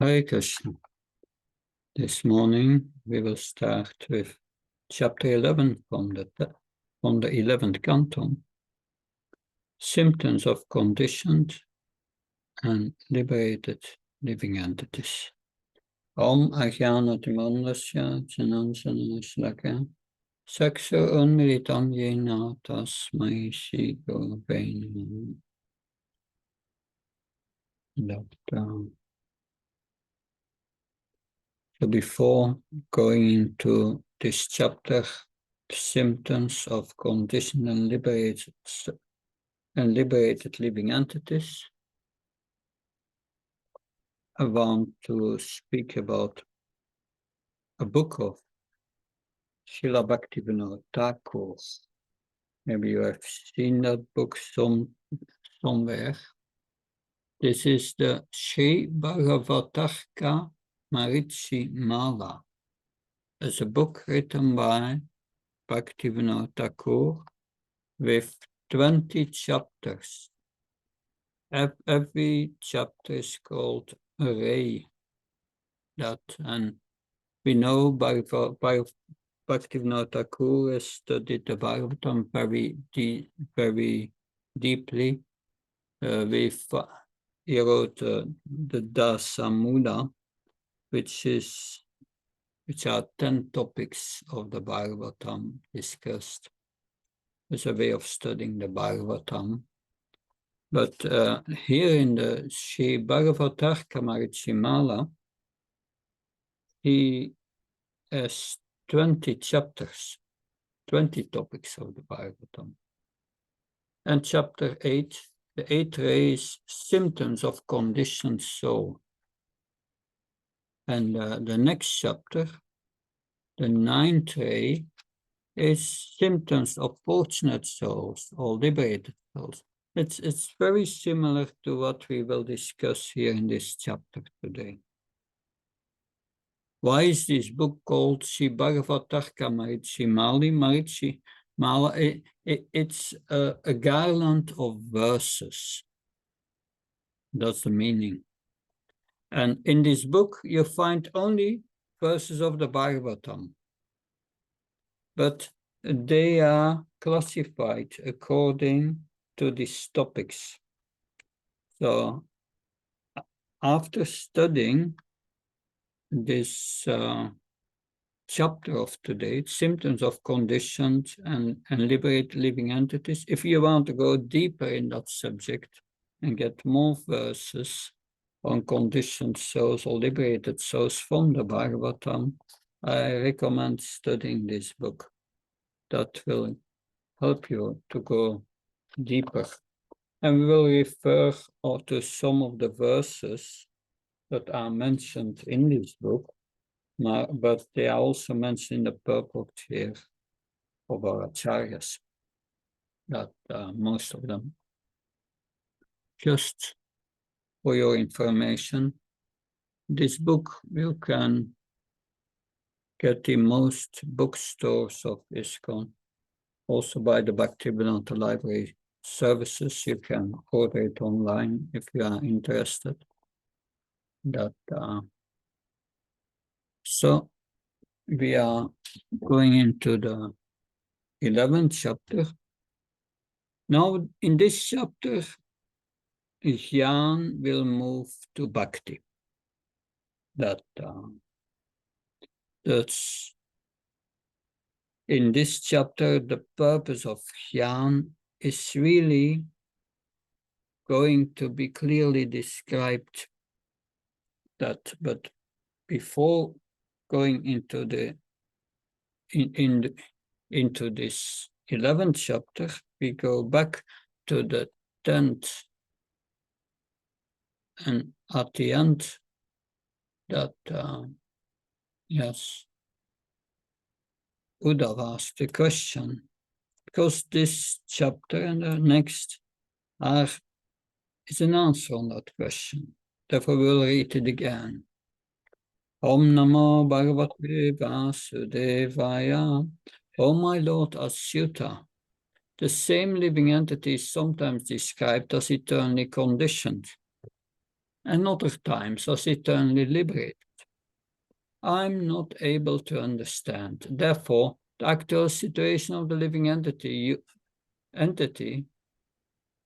Hare Krishna. This morning we will start with chapter 11 from the 11th Canto, Symptoms of Conditioned and Liberated Living Entities. Om Ajnana Timandasya Janansana Shlaka Saksha Unmilitam Yena Tasmai Shri Gurave Namaha. So before going into this chapter, symptoms of conditioned and liberated living entities, I want to speak about a book of Srila Bhaktivedanta Thakur. Maybe you have seen that book somewhere. This is the Sri Bhagavatarka Marichi Mala. It's a book written by Bhaktivedanta Thakur with 20 chapters. Every chapter is called a ray. And we know by Bhaktivedanta Thakur has studied the Bhagavatam very deeply. He wrote the Dasamula, which are 10 topics of the Bhagavatam discussed. It's a way of studying the Bhagavatam. But here in the Sri Bhagavatarka Marichimala, he has 20 chapters, 20 topics of the Bhagavatam. And chapter 8, the 8th ray is symptoms of conditioned soul. And the next chapter, the 9th ray, is symptoms of fortunate souls or liberated souls. It's very similar to what we will discuss here in this chapter today. Why is this book called Sri Bhagavatarka Marichimali? Marichimala, it's a garland of verses. That's the meaning. And in this book, you find only verses of the Bhagavatam. But they are classified according to these topics. So after studying this chapter of today, symptoms of conditioned and liberated living entities, if you want to go deeper in that subject and get more verses on conditioned souls or liberated souls from the Bhagavatam, I recommend studying this book. That will help you to go deeper. And we will refer to some of the verses that are mentioned in this book, but they are also mentioned in the purport here of our acharyas, that most of them. Just for your information, this book you can get in most bookstores of ISKCON, also by the Bhaktivedanta Library Services. You can order it online if you are interested. So we are going into the 11th chapter. Now, in this chapter, Jnana will move to Bhakti. That's in this chapter, the purpose of Jnana is really going to be clearly described. But before going into into this 11th chapter, we go back to the 10th, and at the end, that yes, Uddhava asked the question, because this chapter and the next is an answer on that question. Therefore, we'll read it again. Om Namo Bhagavate Vasudevaya. O my Lord Achyuta, the same living entity is sometimes described as eternally conditioned and other times as eternally liberated. I'm not able to understand. Therefore, the actual situation of the living entity,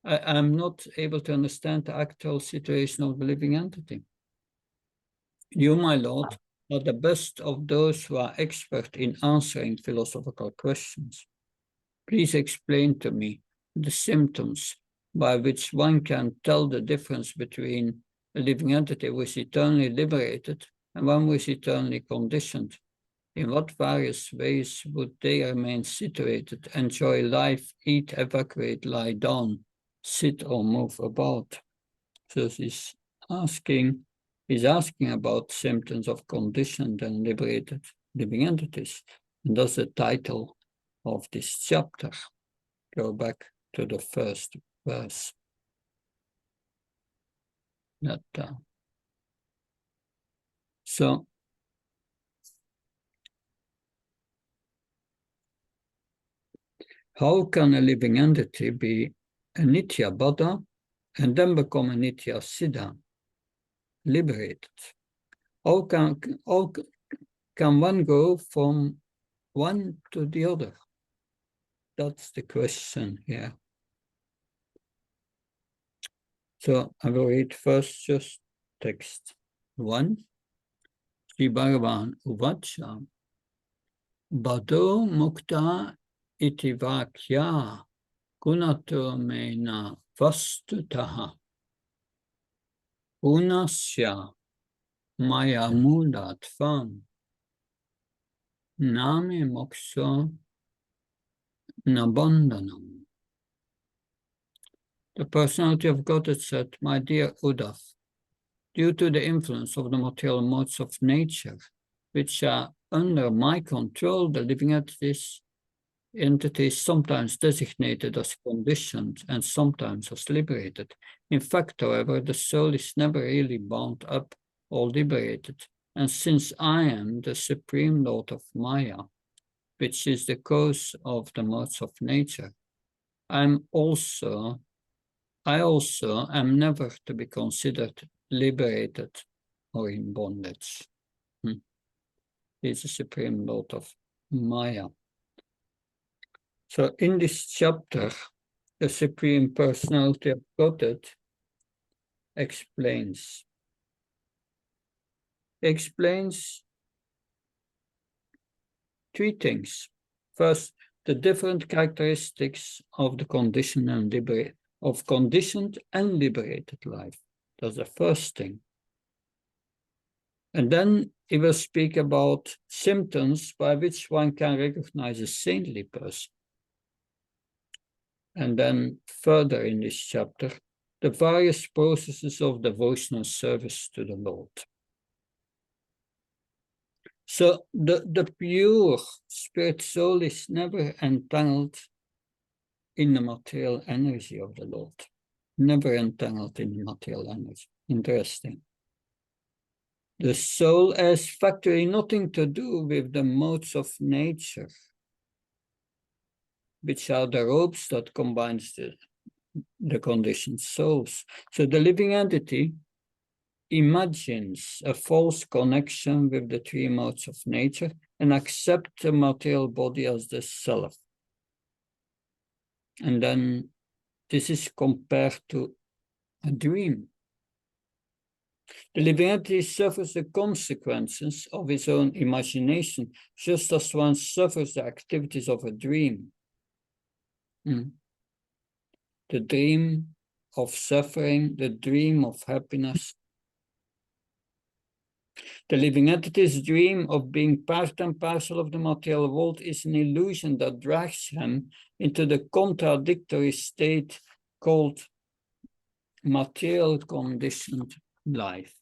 I'm not able to understand the actual situation of the living entity. You, my Lord, are the best of those who are expert in answering philosophical questions. Please explain to me the symptoms by which one can tell the difference between a living entity who is eternally liberated and one who is eternally conditioned. In what various ways would they remain situated, enjoy life, eat, evacuate, lie down, sit or move about? So he's asking about symptoms of conditioned and liberated living entities. And that's the title of this chapter. Go back to the first verse. So how can a living entity be a Nitya Baddha and then become a Nitya Siddha, liberated? How can one go from one to the other? That's the question here. So I will read first just text 1. Sri Bhagavan Uvacha Bado Mukta iti vakya gunato mena vastutaha unasya maya mulatvam name moksha nabandhanam. The personality of Godhead said, my dear Uddhava, due to the influence of the material modes of nature, which are under my control, the living entities sometimes designated as conditioned and sometimes as liberated. In fact, however, the soul is never really bound up or liberated. And since I am the supreme Lord of Maya, which is the cause of the modes of nature, I also am never to be considered liberated or in bondage. He is the supreme Lord of Maya. So in this chapter, the Supreme Personality of Godhead explains three things. First, the different characteristics of the conditioned and liberated life. That's the first thing. And then he will speak about symptoms by which one can recognize a saintly person. And then further in this chapter, the various processes of devotional service to the Lord. So the pure spirit soul is never entangled in the material energy of the Lord. Never entangled in the material energy. Interesting. The soul has factually nothing to do with the modes of nature, which are the ropes that combines the conditioned souls. So the living entity imagines a false connection with the three modes of nature and accepts the material body as the self. And then this is compared to a dream. The living entity suffers the consequences of his own imagination, just as one suffers the activities of a dream. The dream of suffering, the dream of happiness. The living entity's dream of being part and parcel of the material world is an illusion that drags him into the contradictory state called material conditioned life.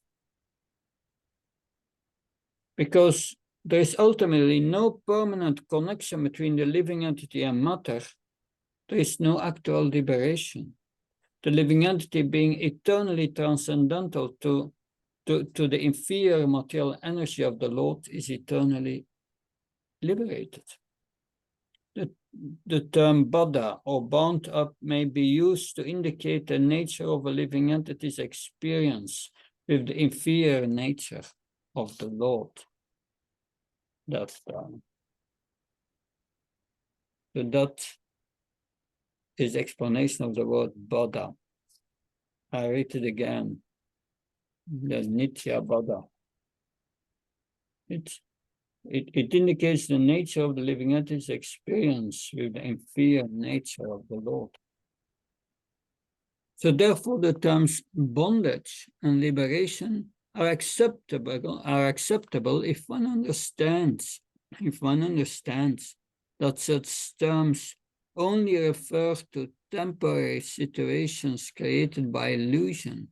Because there is ultimately no permanent connection between the living entity and matter, there is no actual liberation. The living entity being eternally transcendental to the inferior material energy of the Lord is eternally liberated. The term Baddha or bound up may be used to indicate the nature of a living entity's experience with the inferior nature of the Lord. That's so that is explanation of the word Buddha. I read it again. The Nitya Buddha. It indicates the nature of the living entity's experience with the inferior nature of the Lord. So therefore, the terms bondage and liberation are acceptable if one understands that such terms only refer to temporary situations created by illusion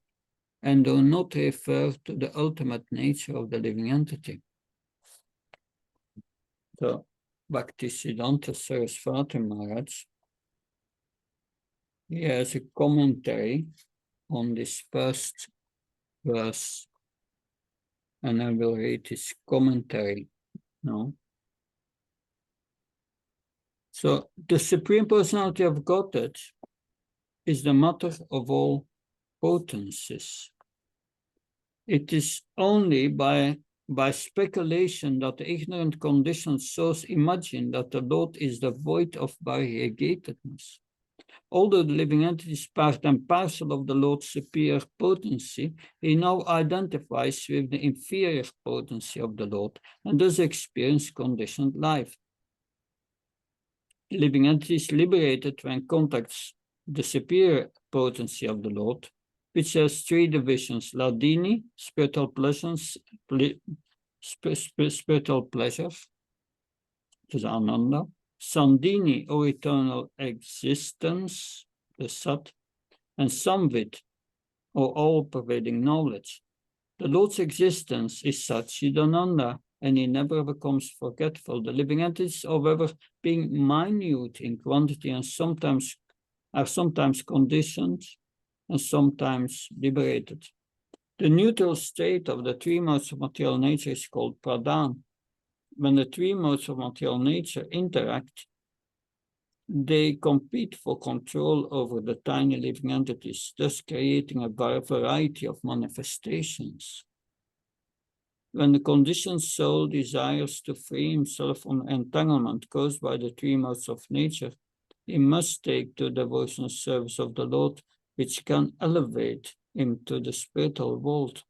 and do not refer to the ultimate nature of the living entity. So, Bhaktivedanta Saraswati Maharaj, he has a commentary on this first verse, and I will read his commentary now. So, the Supreme Personality of Godhead is the mother of all potencies. It is only by speculation that the ignorant conditioned souls imagine that the Lord is devoid of variegatedness. Although the living entity is part and parcel of the Lord's superior potency, he now identifies with the inferior potency of the Lord and thus experiences conditioned life. The living entity is liberated when contacts the superior potency of the Lord, which has three divisions: Ladini, spiritual pleasures, which is Ananda; Sandini, or eternal existence, the Sat; and Samvit, or all-pervading knowledge. The Lord's existence is Satchidananda, and he never becomes forgetful. The living entities, however, being minute in quantity and sometimes conditioned and sometimes liberated. The neutral state of the three modes of material nature is called pradhan. When the three modes of material nature interact, they compete for control over the tiny living entities, thus creating a variety of manifestations. When the conditioned soul desires to free himself from entanglement caused by the three modes of nature, he must take to devotional service of the Lord, which can elevate him to the spiritual world.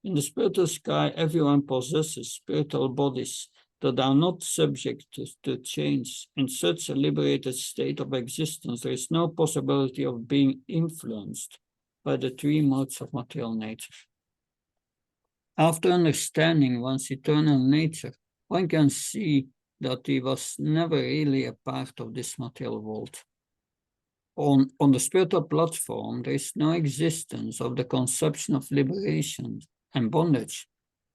In the spiritual sky, everyone possesses spiritual bodies that are not subject to change. In such a liberated state of existence, there is no possibility of being influenced by the three modes of material nature. After understanding one's eternal nature, one can see that he was never really a part of this material world. On the spiritual platform, there is no existence of the conception of liberation and bondage.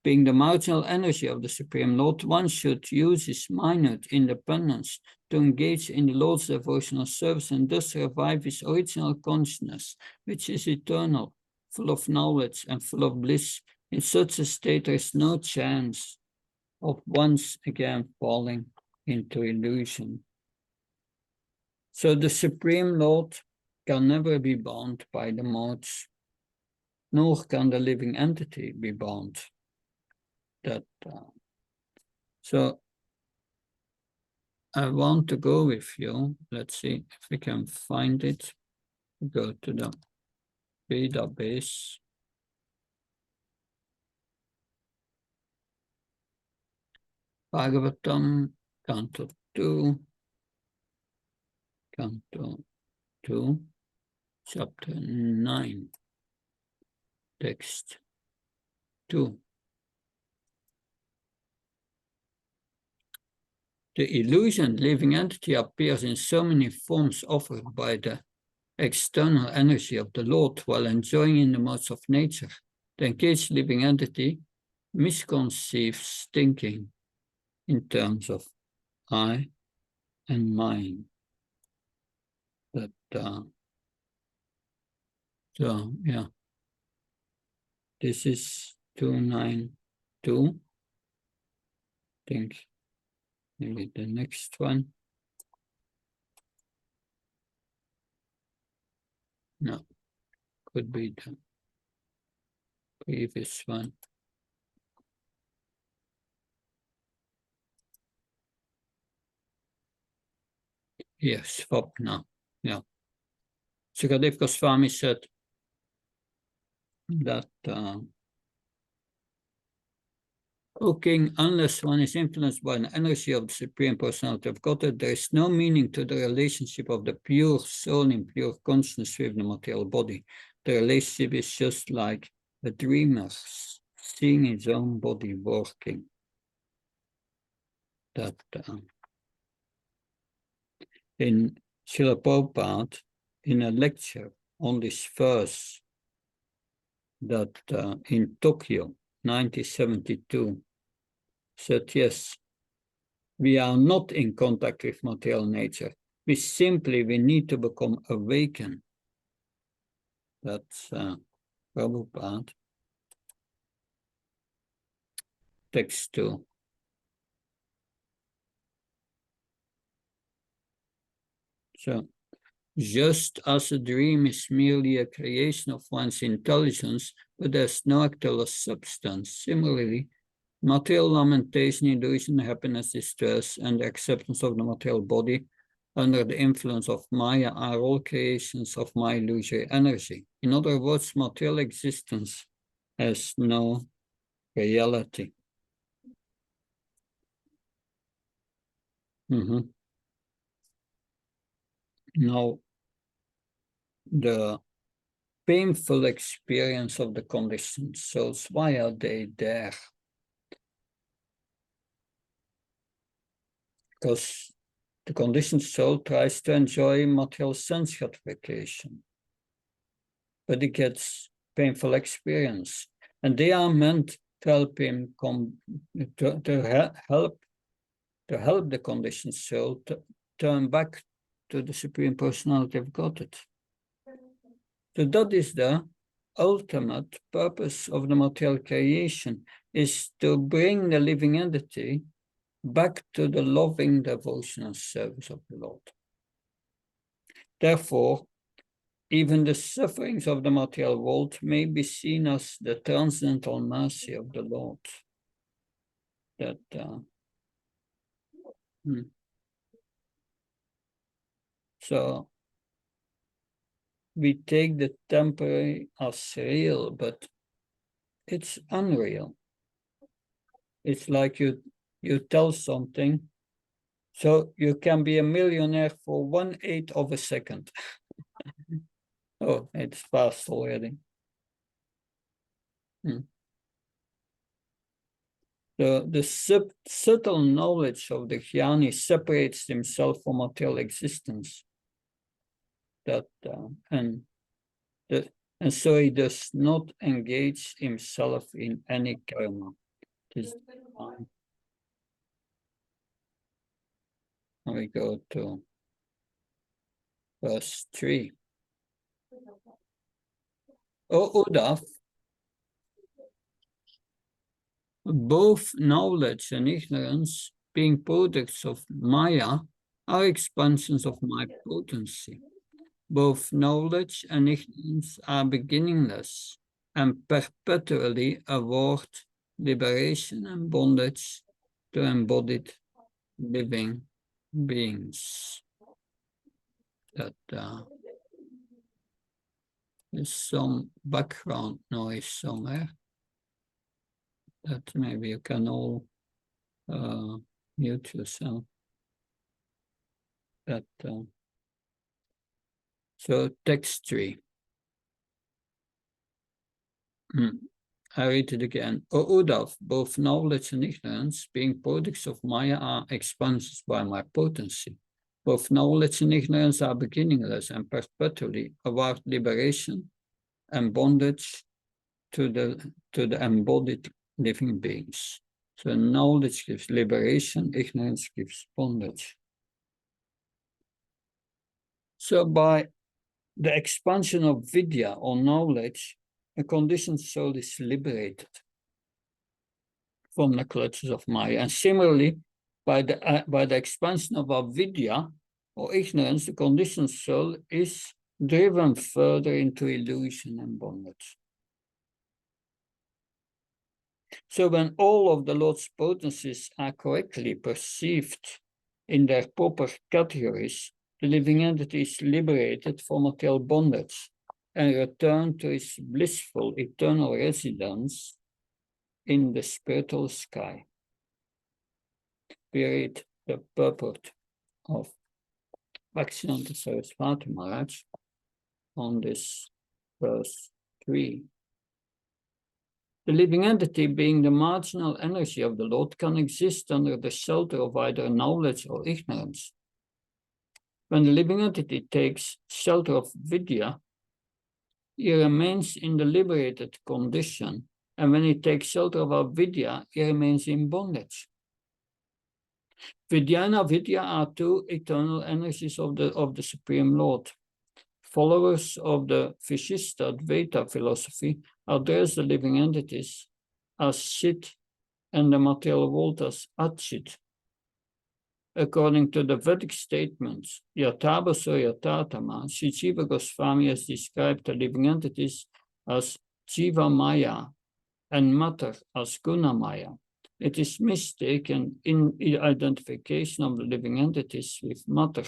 Being the marginal energy of the Supreme Lord, one should use his minute independence to engage in the Lord's devotional service and thus revive his original consciousness, which is eternal, full of knowledge and full of bliss. In such a state, there is no chance of once again falling into illusion. So the Supreme Lord can never be bound by the modes, nor can the living entity be bound. So I want to go with you. Let's see if we can find it. Go to the database. Bhagavatam, Canto 2, Chapter 9, Text 2. The illusion living entity appears in so many forms offered by the external energy of the Lord while enjoying in the modes of nature. The engaged living entity misconceives thinking in terms of I and mine. So yeah, this is 292. I think maybe the next one. No, could be the previous one. Yes, Swapna. Yeah. Sukadev Goswami said that O king, unless one is influenced by an energy of the Supreme Personality of Godhead, there is no meaning to the relationship of the pure soul in pure consciousness with the material body. The relationship is just like a dreamer seeing his own body working. That in Srila Prabhupada, in a lecture on this verse, that in Tokyo, 1972, said, yes, we are not in contact with material nature. We need to become awakened. That's Prabhupada. Text 2. So, just as a dream is merely a creation of one's intelligence, but there's no actual substance. Similarly, material lamentation, illusion, happiness, distress, and the acceptance of the material body under the influence of Maya are all creations of my illusory energy. In other words, material existence has no reality. Now, the painful experience of the conditioned souls, why are they there? Because the conditioned soul tries to enjoy material sense gratification, but it gets painful experience. And they are meant to help him to help the conditioned soul to turn back to the Supreme Personality of Godhead. So that is the ultimate purpose of the material creation, is to bring the living entity back to the loving devotional service of the Lord. Therefore, even the sufferings of the material world may be seen as the transcendental mercy of the Lord. That So we take the temporary as real, but it's unreal. It's like you tell something, so you can be a millionaire for 1/8 of a second. Oh, it's fast already. The subtle knowledge of the jnani separates himself from material existence. And so he does not engage himself in any karma. And we go to verse 3. O Uddhava, both knowledge and ignorance, being products of Maya, are expansions of my potency. Both knowledge and ignorance are beginningless and perpetually award liberation and bondage to embodied living beings. That there's some background noise somewhere. That maybe you can all mute yourself. That so text 3. I read it again. O Uddhava, both knowledge and ignorance, being products of Maya, are expansions by my potency. Both knowledge and ignorance are beginningless and perpetually award liberation and bondage to the embodied living beings. So knowledge gives liberation, ignorance gives bondage. So by the expansion of vidya or knowledge, a conditioned soul is liberated from the clutches of Maya. And similarly, by the expansion of avidya or ignorance, the conditioned soul is driven further into illusion and bondage. So when all of the Lord's potencies are correctly perceived in their proper categories, the living entity is liberated from material bondage and returned to its blissful eternal residence in the spiritual sky. We read the purport of Bhaktivedanta Saraswati Maharaj on this verse 3. The living entity, being the marginal energy of the Lord, can exist under the shelter of either knowledge or ignorance. When the living entity takes shelter of vidya, he remains in the liberated condition, and when he takes shelter of avidya, he remains in bondage. Vidya and avidya are two eternal energies of the Supreme Lord. Followers of the Vishishta Advaita philosophy address the living entities as Chit and the material world as Achit. According to the Vedic statements, Yathabhaso Yatatama, Sri Jiva Goswami has described the living entities as Jiva Maya and matter as Guna Maya. It is mistaken in identification of the living entities with matter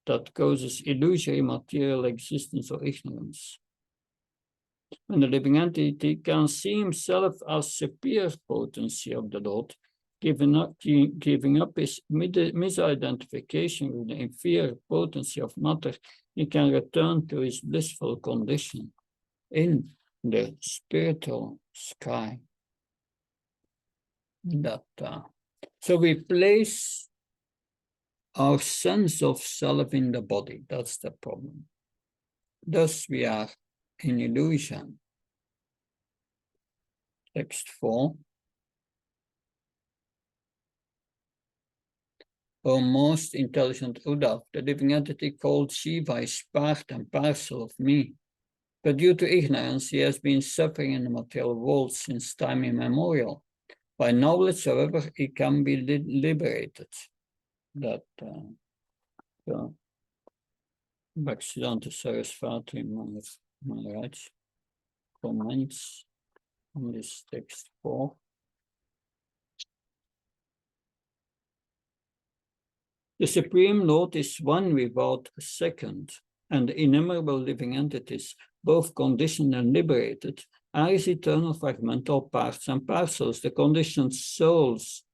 that causes illusory material existence or ignorance. When the living entity can see himself as superior potency of the Lord, giving up his misidentification with the inferior potency of matter, he can return to his blissful condition in the spiritual sky. So we place our sense of self in the body. That's the problem. Thus we are in illusion. Text 4. O most intelligent Uddhava, the living entity called Shiva is part and parcel of me. But due to ignorance, he has been suffering in the material world since time immemorial. By knowledge, however, he can be liberated. That Bhaktivedanta Saraswati Maharaj comments on this text 4. The Supreme Lord is one without a second, and the innumerable living entities, both conditioned and liberated, are his eternal fragmental parts and parcels. The conditioned souls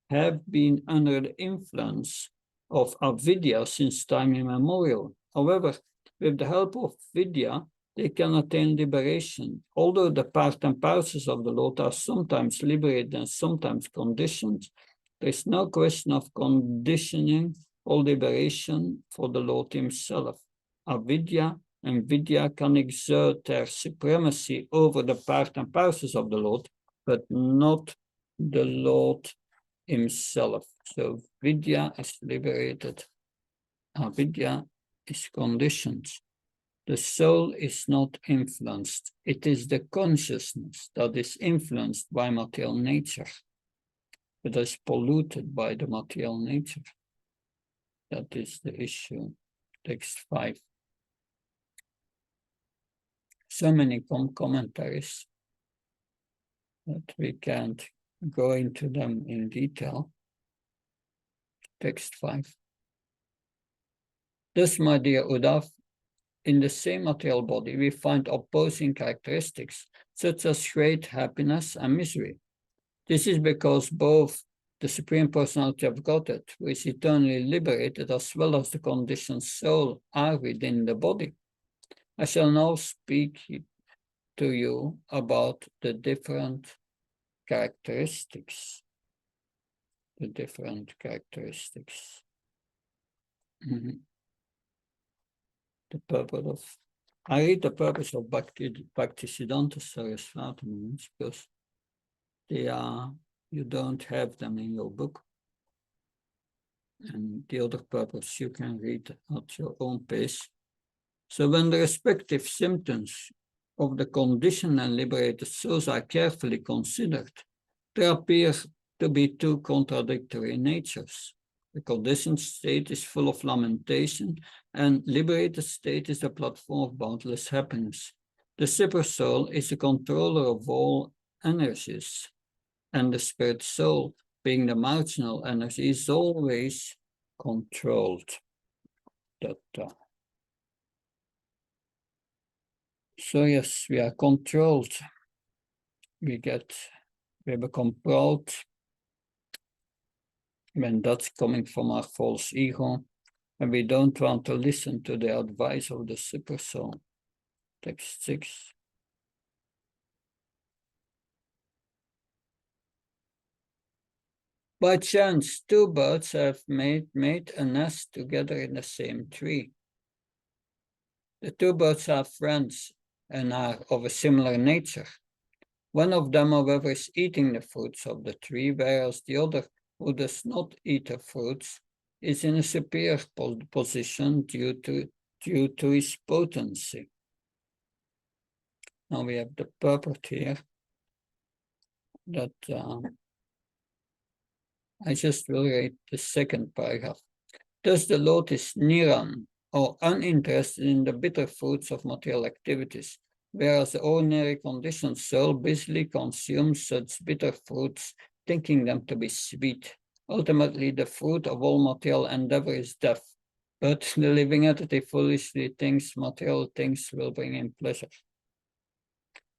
have been under the influence of avidya since time immemorial. However, with the help of vidya, they can attain liberation. Although the part and parcels of the Lord are sometimes liberated and sometimes conditioned, there is no question of conditioning or liberation for the Lord himself. Avidya and vidya can exert their supremacy over the part and parcels of the Lord, but not the Lord himself. So vidya is liberated. Avidya is conditioned. The soul is not influenced. It is the consciousness that is influenced by material nature. It is polluted by the material nature. That is the issue. Text 5. So many commentaries that we can't go into them in detail. Text 5. Thus, my dear Uddhava, in the same material body, we find opposing characteristics, such as great happiness and misery. This is because both the Supreme Personality of Godhead, who is eternally liberated, as well as the conditioned soul, are within the body. I shall now speak to you about the different characteristics. The different characteristics. The purpose of, I read the purpose of Bhaktivedanta Saraswati because they are, you don't have them in your book. And the other purpose you can read at your own pace. So when the respective symptoms of the conditioned and liberated souls are carefully considered, there appear to be two contradictory natures. The conditioned state is full of lamentation, and liberated state is the platform of boundless happiness. The super soul is the controller of all energies. and the spirit soul, being the marginal energy, is always controlled. So yes, we are controlled. We become proud when that's coming from our false ego, and we don't want to listen to the advice of the super soul. Text 6. By chance, two birds have made a nest together in the same tree. The two birds are friends and are of a similar nature. One of them, however, is eating the fruits of the tree, whereas the other, who does not eat the fruits, is in a superior position due to his potency. Now we have the purport here that I just will read the second paragraph. Thus the Lord is niran, or uninterested in the bitter fruits of material activities, whereas the ordinary conditioned soul busily consumes such bitter fruits, thinking them to be sweet. Ultimately, the fruit of all material endeavor is death, but the living entity foolishly thinks material things will bring him pleasure.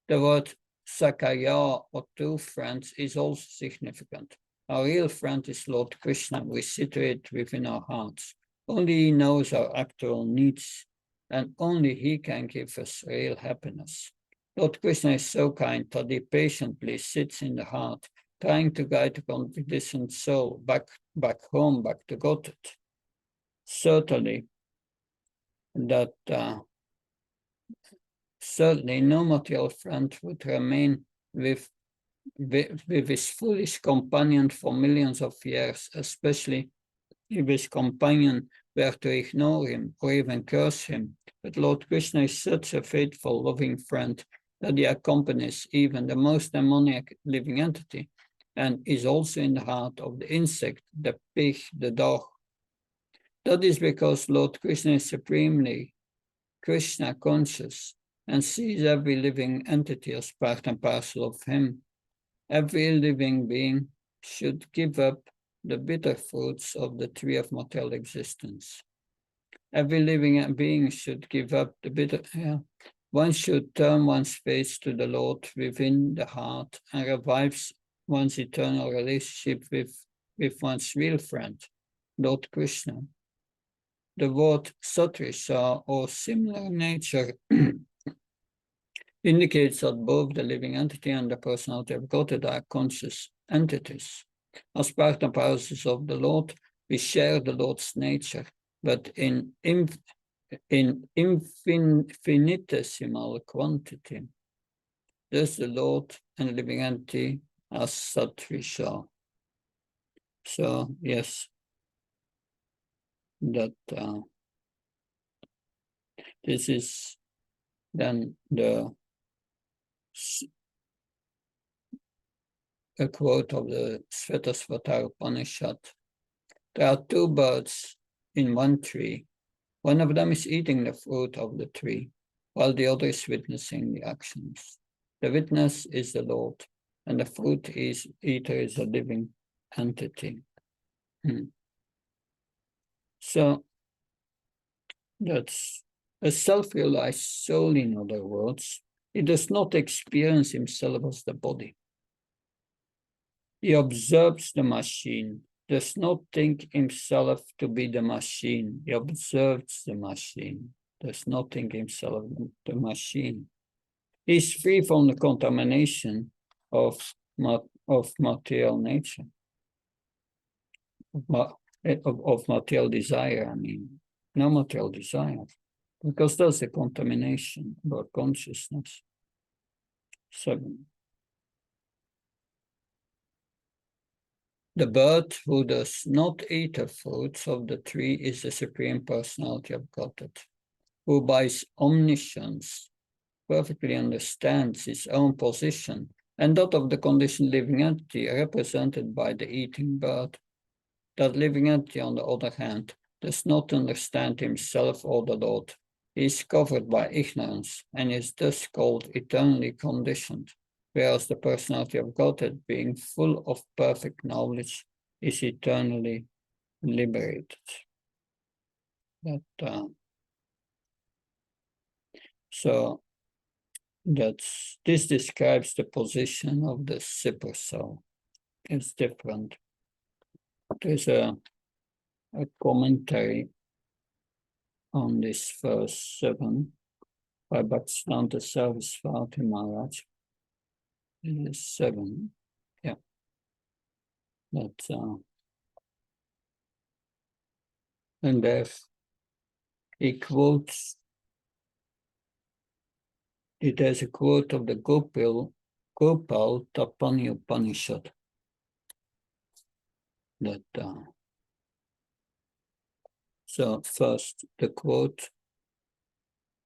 The word Sakaya, or two friends, is also significant. Our real friend is Lord Krishna, who is situated within our hearts. Only he knows our actual needs, and only he can give us real happiness. Lord Krishna is so kind that he patiently sits in the heart, trying to guide the conditioned soul back home, back to Godhead. Certainly, certainly no material friend would remain with his foolish companion for millions of years, especially if his companion were to ignore him or even curse him. But Lord Krishna is such a faithful, loving friend that he accompanies even the most demoniac living entity, and is also in the heart of the insect, the pig, the dog. That is because Lord Krishna is supremely Krishna conscious and sees every living entity as part and parcel of him. Every living being should give up the bitter fruits of the tree of material existence. Every living being should give up the bitter. One should turn one's face to the Lord within the heart and revives one's eternal relationship with one's real friend, Lord Krishna. The word satrisha, or similar nature, indicates that both the living entity and the personality of Godhead are conscious entities. As part and parcels of the Lord, we share the Lord's nature, but in infinitesimal quantity. Thus the Lord and living entity are Satrisha. So, yes, that this is then a quote of the Svetasvatara Upanishad. There are two birds in one tree. One of them is eating the fruit of the tree, while the other is witnessing the actions. The witness is the Lord, and the fruit eater is a living entity. So that's a self-realized soul, in other words. He does not experience himself as the body. He observes the machine, does not think himself to be the machine. He observes the machine, does not think himself the machine. He is free from the contamination of material nature, of material desire, I mean. No material desire, because that's the contamination about consciousness. 7. The bird who does not eat the fruits of the tree is the Supreme Personality of Godhead, who by his omniscience perfectly understands his own position and that of the conditioned living entity represented by the eating bird. That living entity, on the other hand, does not understand himself or the Lord. He is covered by ignorance and is thus called eternally conditioned. whereas the personality of Godhead, being full of perfect knowledge, is eternally liberated. So this describes the position of the super soul. It's different. There's a commentary on this verse 7 by Bhaktivedanta Saraswati Maharaj. It is 7, yeah. And there he quotes, there's a quote of the Gopal Tapani Upanishad. So first, the quote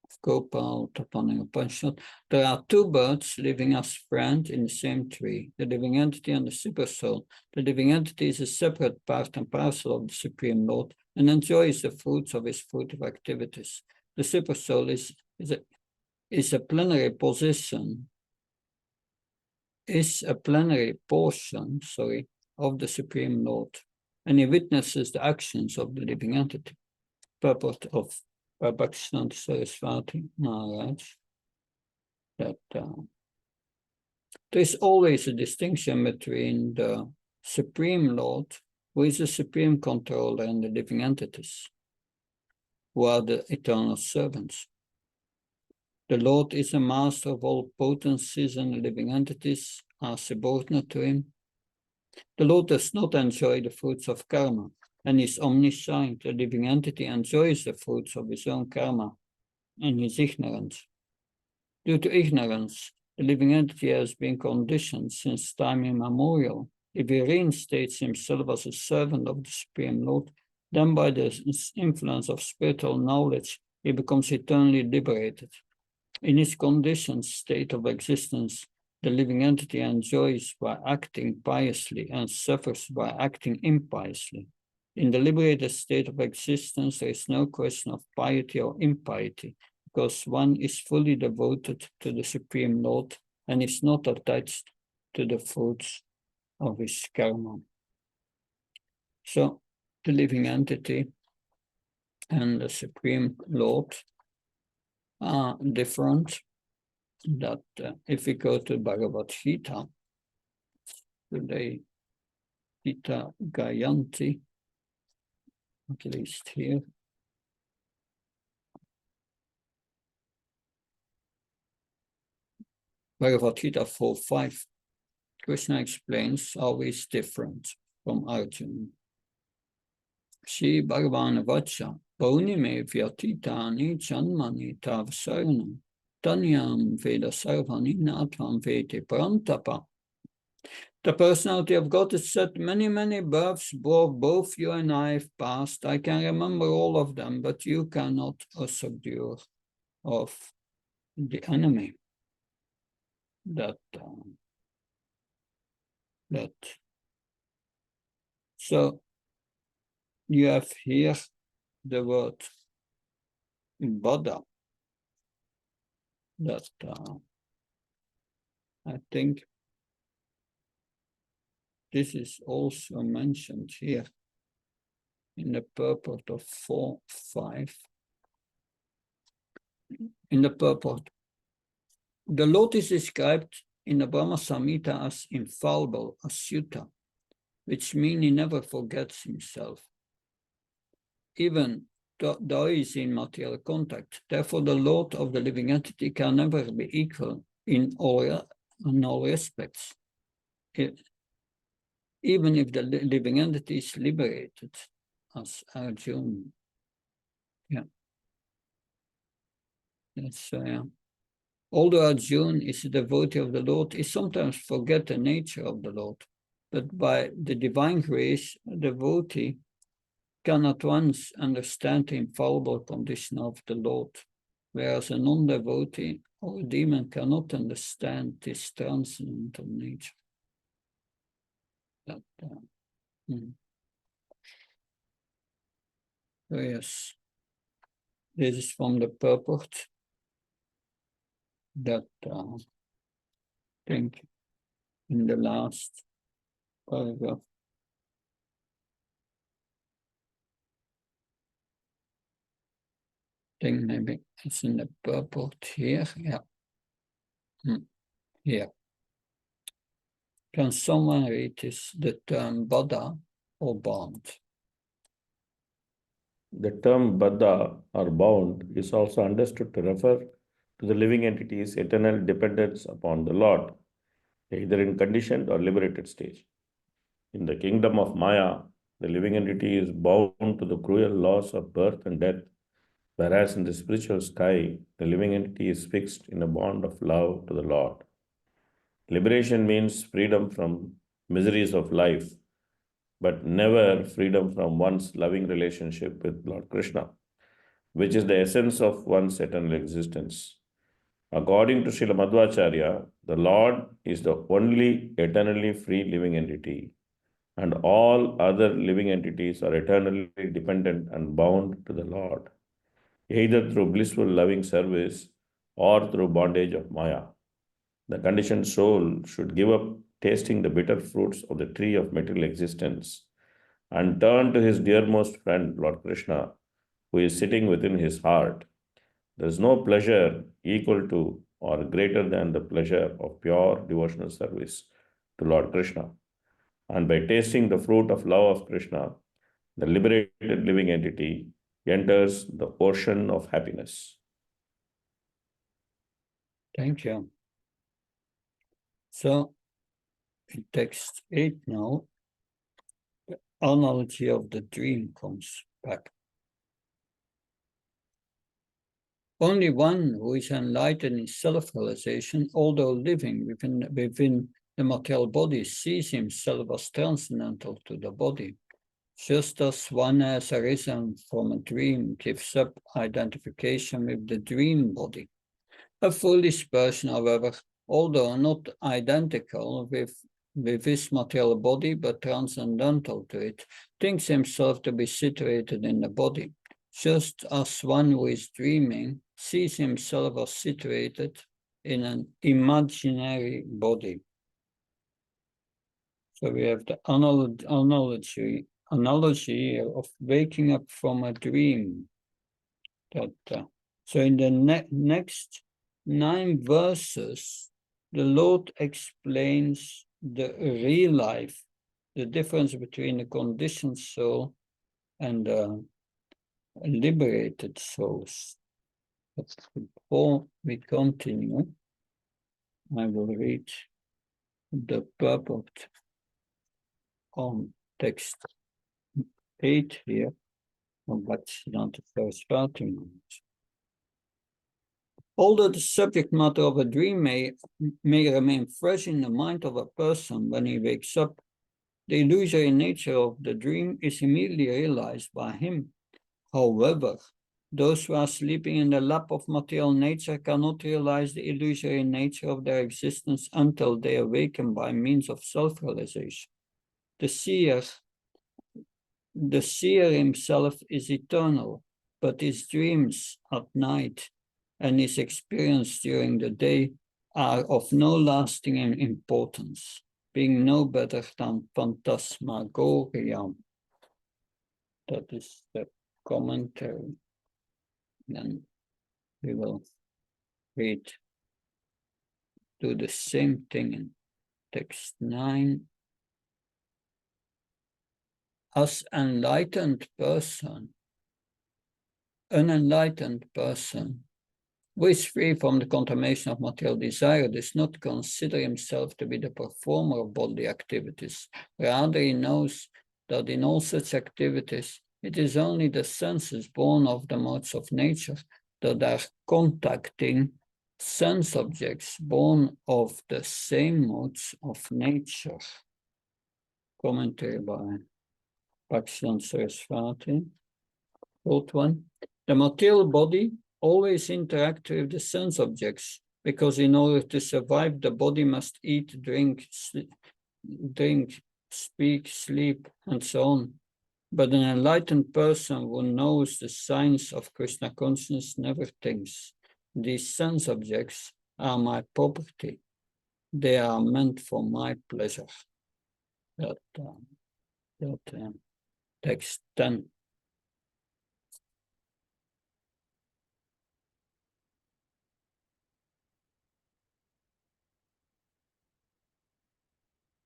of Gopal Tapani Upanishad. There are two birds living as friends in the same tree, the living entity and the super soul. The living entity is a separate part and parcel of the Supreme Lord and enjoys the fruits of his fruitive activities. The super soul is a plenary portion of the Supreme Lord, and he witnesses the actions of the living entity. Purport of Bhaktivedanta Saraswati Maharaj, that there is always a distinction between the Supreme Lord, who is the supreme controller, and the living entities, who are the eternal servants. The Lord is a master of all potencies, and the living entities are subordinate to him. The Lord does not enjoy the fruits of karma and is omniscient. The living entity enjoys the fruits of his own karma and his ignorance. Due to ignorance, the living entity has been conditioned since time immemorial. If he reinstates himself as a servant of the Supreme Lord, then by the influence of spiritual knowledge, he becomes eternally liberated. In his conditioned state of existence, the living entity enjoys by acting piously and suffers by acting impiously. In the liberated state of existence, there is no question of piety or impiety, because one is fully devoted to the Supreme Lord and is not attached to the fruits of his karma. So, the living entity and the Supreme Lord are different. That if we go to Bhagavad Gita, today, Gita Gayanti, at least here. Bhagavad Gita 4.5, Krishna explains how he is different from Arjuna. Shri Bhagavan Vacha, Pauni me vyatitani chanmani tav saranam, tanyam veda sarvani natvam vete parantapa. The personality of God is said, many births, both you and I have passed. I can remember all of them, but you cannot subdue of the enemy. So you have here the word Buddha. That I think this is also mentioned here in the purport of 4.5. In the purport, the Lord is described in the Brahma Samhita as infallible, as Sutta, which means he never forgets himself, even though he is in material contact. Therefore, the Lord of the living entity can never be equal in all respects, even if the living entity is liberated, as Arjuna. Yeah. Although Arjuna is a devotee of the Lord, he sometimes forgets the nature of the Lord. But by the divine grace, a devotee can at once understand the infallible condition of the Lord, whereas a non-devotee or a demon cannot understand this transcendental nature. So yes, this is from the purport that think in the last paragraph. I think maybe it's in the purport here. Yeah. Here. Can someone read this, the term Buddha or bound? The term Baddha or bound is also understood to refer to the living entity's eternal dependence upon the Lord, either in conditioned or liberated stage. In the kingdom of Maya, the living entity is bound to the cruel laws of birth and death, whereas in the spiritual sky, the living entity is fixed in a bond of love to the Lord. Liberation means freedom from miseries of life, but never freedom from one's loving relationship with Lord Krishna, which is the essence of one's eternal existence. According to Srila Madhvacharya, the Lord is the only eternally free living entity, and all other living entities are eternally dependent and bound to the Lord, either through blissful loving service or through bondage of Maya. The conditioned soul should give up tasting the bitter fruits of the tree of material existence and turn to his dearmost friend, Lord Krishna, who is sitting within his heart. There is no pleasure equal to or greater than the pleasure of pure devotional service to Lord Krishna. And by tasting the fruit of love of Krishna, the liberated living entity enters the ocean of happiness. Thank you. So, in text 8 now, the analogy of the dream comes back. Only one who is enlightened in self-realization, although living within the material body, sees himself as transcendental to the body. Just as one has arisen from a dream gives up identification with the dream body. A foolish person, however, although not identical with his material body but transcendental to it, thinks himself to be situated in the body, just as one who is dreaming sees himself as situated in an imaginary body. So we have the analogy of waking up from a dream. So in the next 9 verses, the Lord explains the real life, the difference between the conditioned soul and the liberated souls. But before we continue, I will read the purport on text 8 here, from Bhaktivedanta first starting. Although the subject matter of a dream may remain fresh in the mind of a person when he wakes up, the illusory nature of the dream is immediately realized by him. However, those who are sleeping in the lap of material nature cannot realize the illusory nature of their existence until they awaken by means of self-realization. The seer himself is eternal, but his dreams at night and his experience during the day are of no lasting importance, being no better than phantasmagoria. That is the commentary. Then we will do the same thing in text 9. As an enlightened person who is free from the contamination of material desire does not consider himself to be the performer of bodily activities. Rather, he knows that in all such activities, it is only the senses born of the modes of nature that are contacting sense objects born of the same modes of nature. Commentary by Bhaktivedanta Saraswati. Quote 1. The material body always interacts with the sense objects because in order to survive, the body must eat, drink, speak, sleep, and so on. But an enlightened person who knows the signs of Krishna consciousness never thinks, these sense objects are my property. they are meant for my pleasure. Text 10.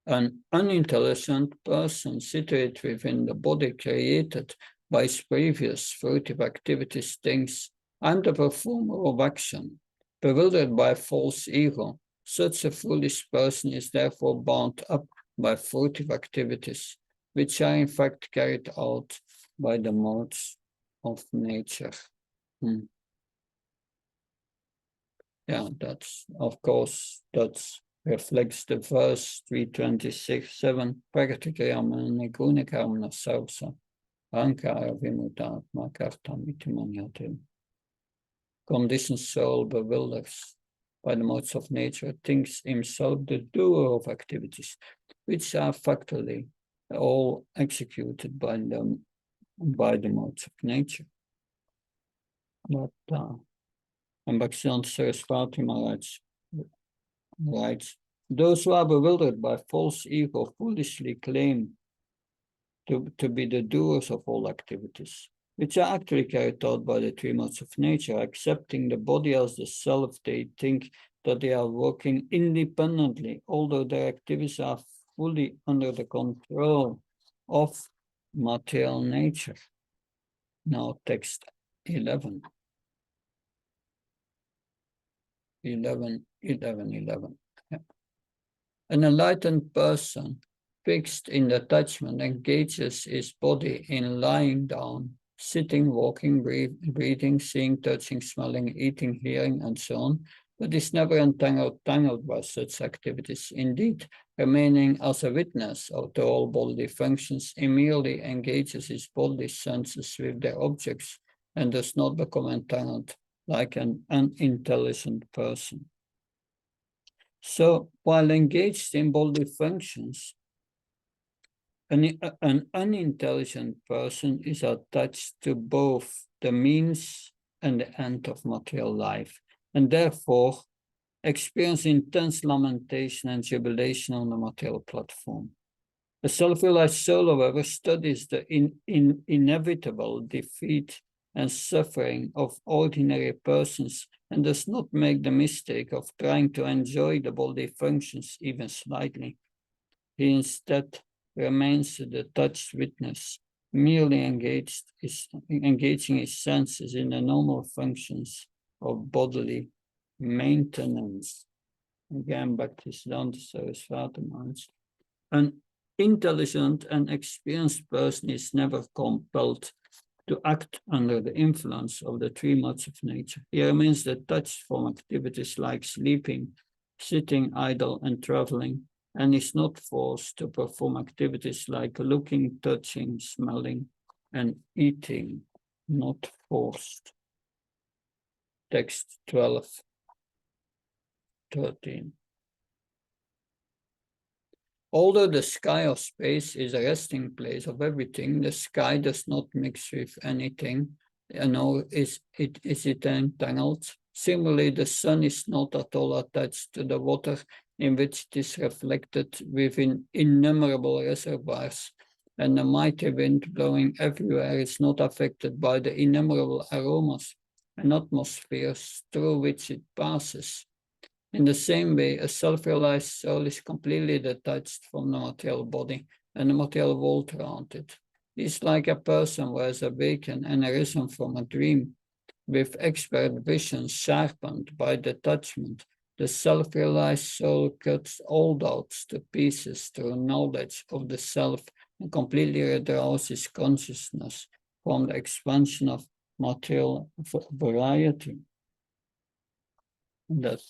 An unintelligent person situated within the body created by his previous fruitive activities thinks, I'm the performer of action. Bewildered by false ego, such a foolish person is therefore bound up by fruitive activities, which are in fact carried out by the modes of nature. Yeah, that's, of course, that's reflects the verse 326:7. Praktikayamani gunikaramna sausa. Ankara vimutatma kartamiti. Conditioned soul bewilders by the modes of nature, thinks himself the doer of activities, which are factually all executed by the modes of nature. But and Bhaktivedanta Saraswati Maharaj writes, those who are bewildered by false ego foolishly claim to be the doers of all activities, which are actually carried out by the three modes of nature. Accepting the body as the self, they think that they are working independently, although their activities are fully under the control of material nature. Now, text 11. 11. Yeah. An enlightened person, fixed in attachment, engages his body in lying down, sitting, walking, breathing, seeing, touching, smelling, eating, hearing, and so on, but is never entangled by such activities. Indeed, remaining as a witness of the all bodily functions, he merely engages his bodily senses with their objects and does not become entangled like an unintelligent person. So, while engaged in bodily functions, an unintelligent person is attached to both the means and the end of material life, and therefore experience intense lamentation and jubilation on the material platform. A self-realized soul, however, studies the inevitable defeat and suffering of ordinary persons and does not make the mistake of trying to enjoy the bodily functions even slightly. He instead remains a detached witness, merely engaging his senses in the normal functions of bodily maintenance. Again, Bhaktivedanta Saraswati Maharaj. An intelligent and experienced person is never compelled to act under the influence of the three modes of nature. He remains detached from activities like sleeping, sitting idle, and traveling, and is not forced to perform activities like looking, touching, smelling, and eating. Not forced. Text 12:13. Although the sky of space is a resting place of everything, the sky does not mix with anything, nor is it entangled. Similarly, the sun is not at all attached to the water in which it is reflected within innumerable reservoirs, and the mighty wind blowing everywhere is not affected by the innumerable aromas and atmospheres through which it passes. In the same way, a self-realized soul is completely detached from the material body and the material world around it. It is like a person who has awakened and arisen from a dream with expert vision sharpened by detachment. The self-realized soul cuts all doubts to pieces through knowledge of the self and completely redraws his consciousness from the expansion of material variety. That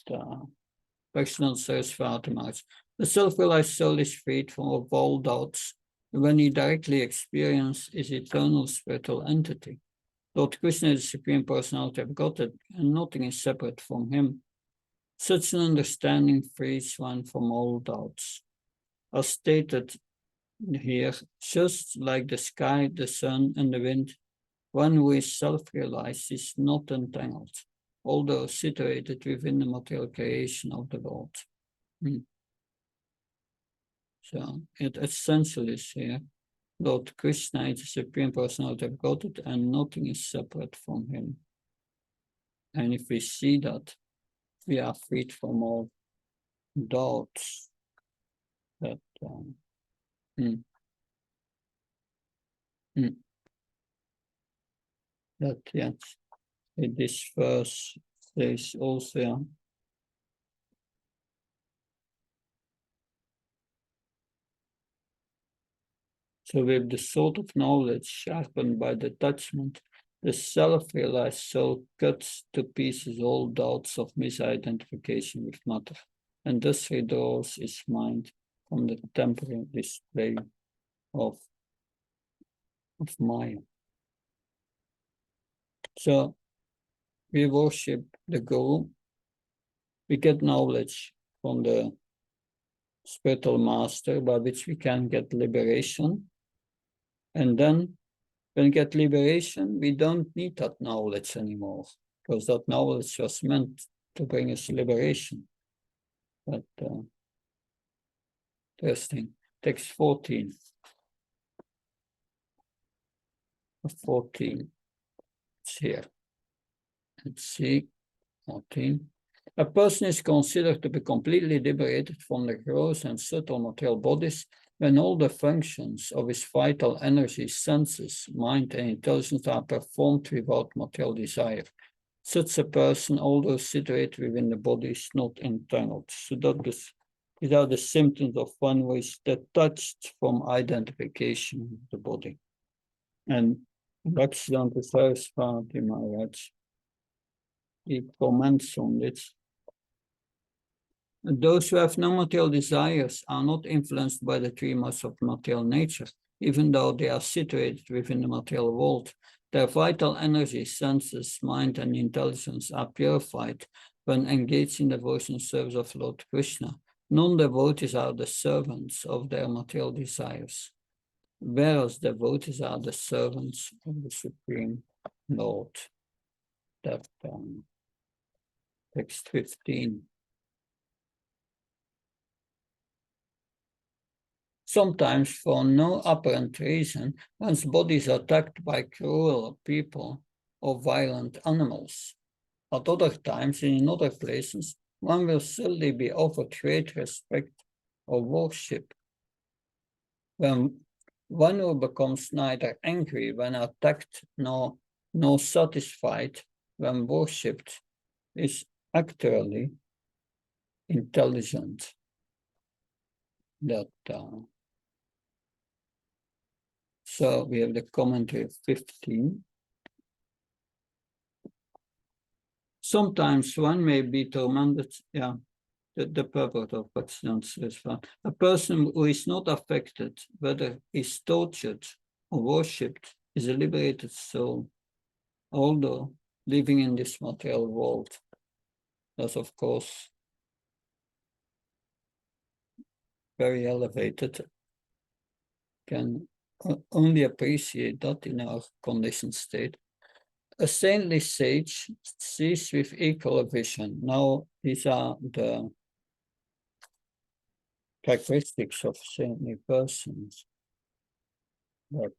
Bhaktivedanta Saraswati Maharaj. The self-realized soul is freed from all doubts when he directly experiences his eternal spiritual entity. Lord Krishna is the Supreme Personality of Godhead, and nothing is separate from him. Such an understanding frees one from all doubts. As stated here, just like the sky, the sun, and the wind, one who is self-realized is not entangled, although situated within the material creation of the world. So it essentially is here. Lord Krishna is the Supreme Personality of Godhead and nothing is separate from him. And if we see that, we are freed from all doubts that that yes, in this verse says also so with the sword of knowledge sharpened by detachment, the self-realized soul cuts to pieces all doubts of misidentification with matter, and thus withdraws its mind from the temporary display of Maya. So we worship the Guru, we get knowledge from the spiritual master by which we can get liberation. And then when we get liberation, we don't need that knowledge anymore, because that knowledge was meant to bring us liberation. But interesting. Text 14. 14. It's here. Let's see. 14. A person is considered to be completely liberated from the gross and subtle material bodies when all the functions of his vital energy, senses, mind, and intelligence are performed without material desire. Such a person, although situated within the body, is not internal. So these are the symptoms of one who is detached from identification with the body. And Bhaktivedanta Saraswati Maharaj, he comments on this. Those who have no material desires are not influenced by the three modes of material nature, even though they are situated within the material world. Their vital energy, senses, mind, and intelligence are purified when engaged in devotion and service of Lord Krishna. Non-devotees are the servants of their material desires, whereas devotees are the servants of the Supreme Lord. That text 15. Sometimes, for no apparent reason, one's body is attacked by cruel people or violent animals. At other times, and in other places, one will certainly be offered great respect or worship. When one who becomes neither angry when attacked nor satisfied when worshipped is actually intelligent. That so we have the commentary 15. Sometimes one may be tormented, the purport of Bhaktivedanta is found. A person who is not affected, whether is tortured or worshipped, is a liberated soul, although living in this material world. That's, of course, very elevated. Can only appreciate that in our conditioned state. A saintly sage sees with equal vision. Now, these are the characteristics of saintly persons. But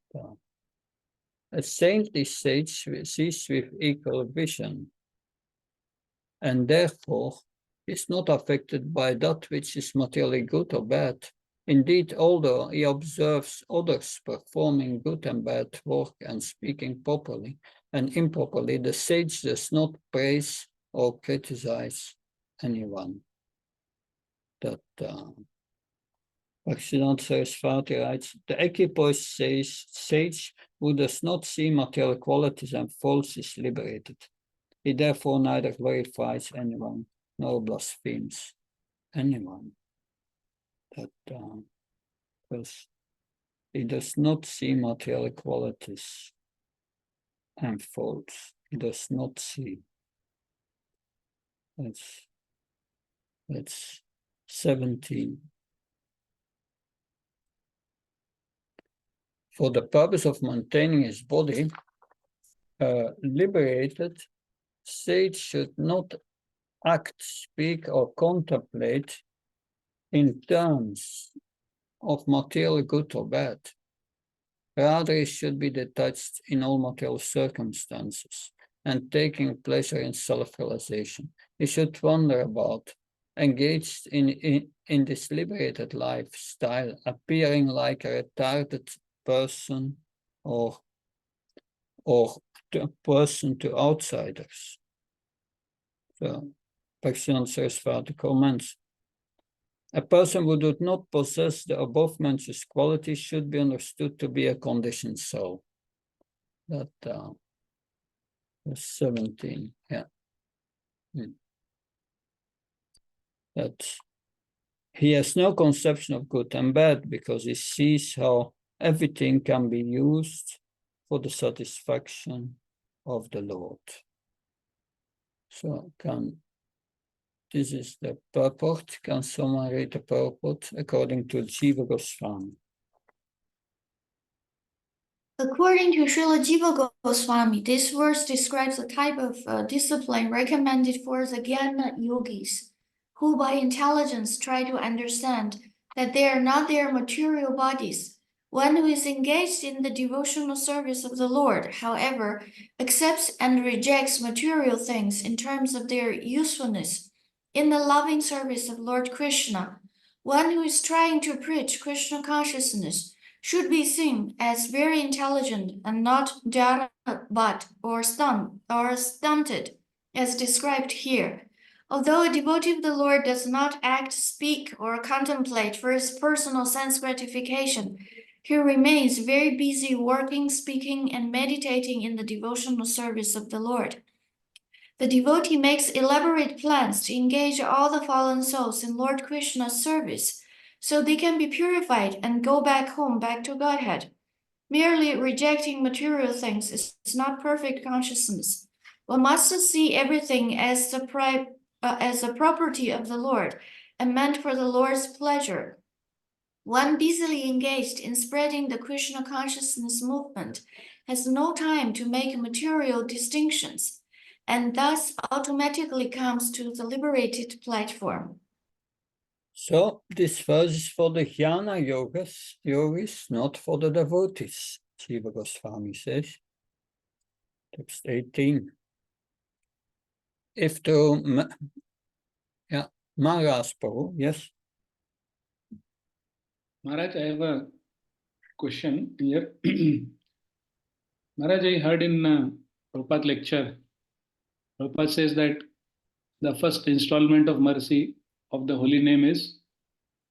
a saintly sage sees with equal vision, and therefore is not affected by that which is materially good or bad. Indeed, although he observes others performing good and bad work and speaking properly and improperly, the sage does not praise or criticize anyone. That Bhaktivedanta Saraswati writes, the equipoised sage who does not see material qualities and faults is liberated. He therefore neither glorifies anyone nor blasphemes anyone. That because he does not see material qualities and faults. He does not see. That's 17. For the purpose of maintaining his body, liberated sage should not act, speak, or contemplate in terms of material good or bad. Rather, it should be detached in all material circumstances and taking pleasure in self-realization. It should wander about, engaged in this liberated lifestyle, appearing like a retarded person or a person to outsiders. So, Bhaktivedanta Saraswati comments, a person who does not possess the above-mentioned qualities should be understood to be a conditioned soul. That 17, yeah. That he has no conception of good and bad because he sees how everything can be used for the satisfaction of the Lord. So this is the purport. Can someone read the purport according to Jiva Goswami? According to Srila Jiva Goswami, this verse describes a type of discipline recommended for the Jnana yogis, who by intelligence try to understand that they are not their material bodies. One who is engaged in the devotional service of the Lord, however, accepts and rejects material things in terms of their usefulness in the loving service of Lord Krishna. One who is trying to preach Krishna consciousness should be seen as very intelligent and not but or stunted, as described here. Although a devotee of the Lord does not act, speak, or contemplate for his personal sense gratification, he remains very busy working, speaking, and meditating in the devotional service of the Lord. The devotee makes elaborate plans to engage all the fallen souls in Lord Krishna's service, so they can be purified and go back home, back to Godhead. Merely rejecting material things is not perfect consciousness. One must see everything as the property of the Lord and meant for the Lord's pleasure. One busily engaged in spreading the Krishna consciousness movement has no time to make material distinctions, and thus automatically comes to the liberated platform. So this verse is for the Jnana yogis, not for the devotees, Jiva Goswami says. Text 18. If the Maharaj Prabhu, yes. Maharaj, I have a question here. Maharaj, I heard in Prabhupada lecture, Prabhupada says that the first installment of mercy of the holy name is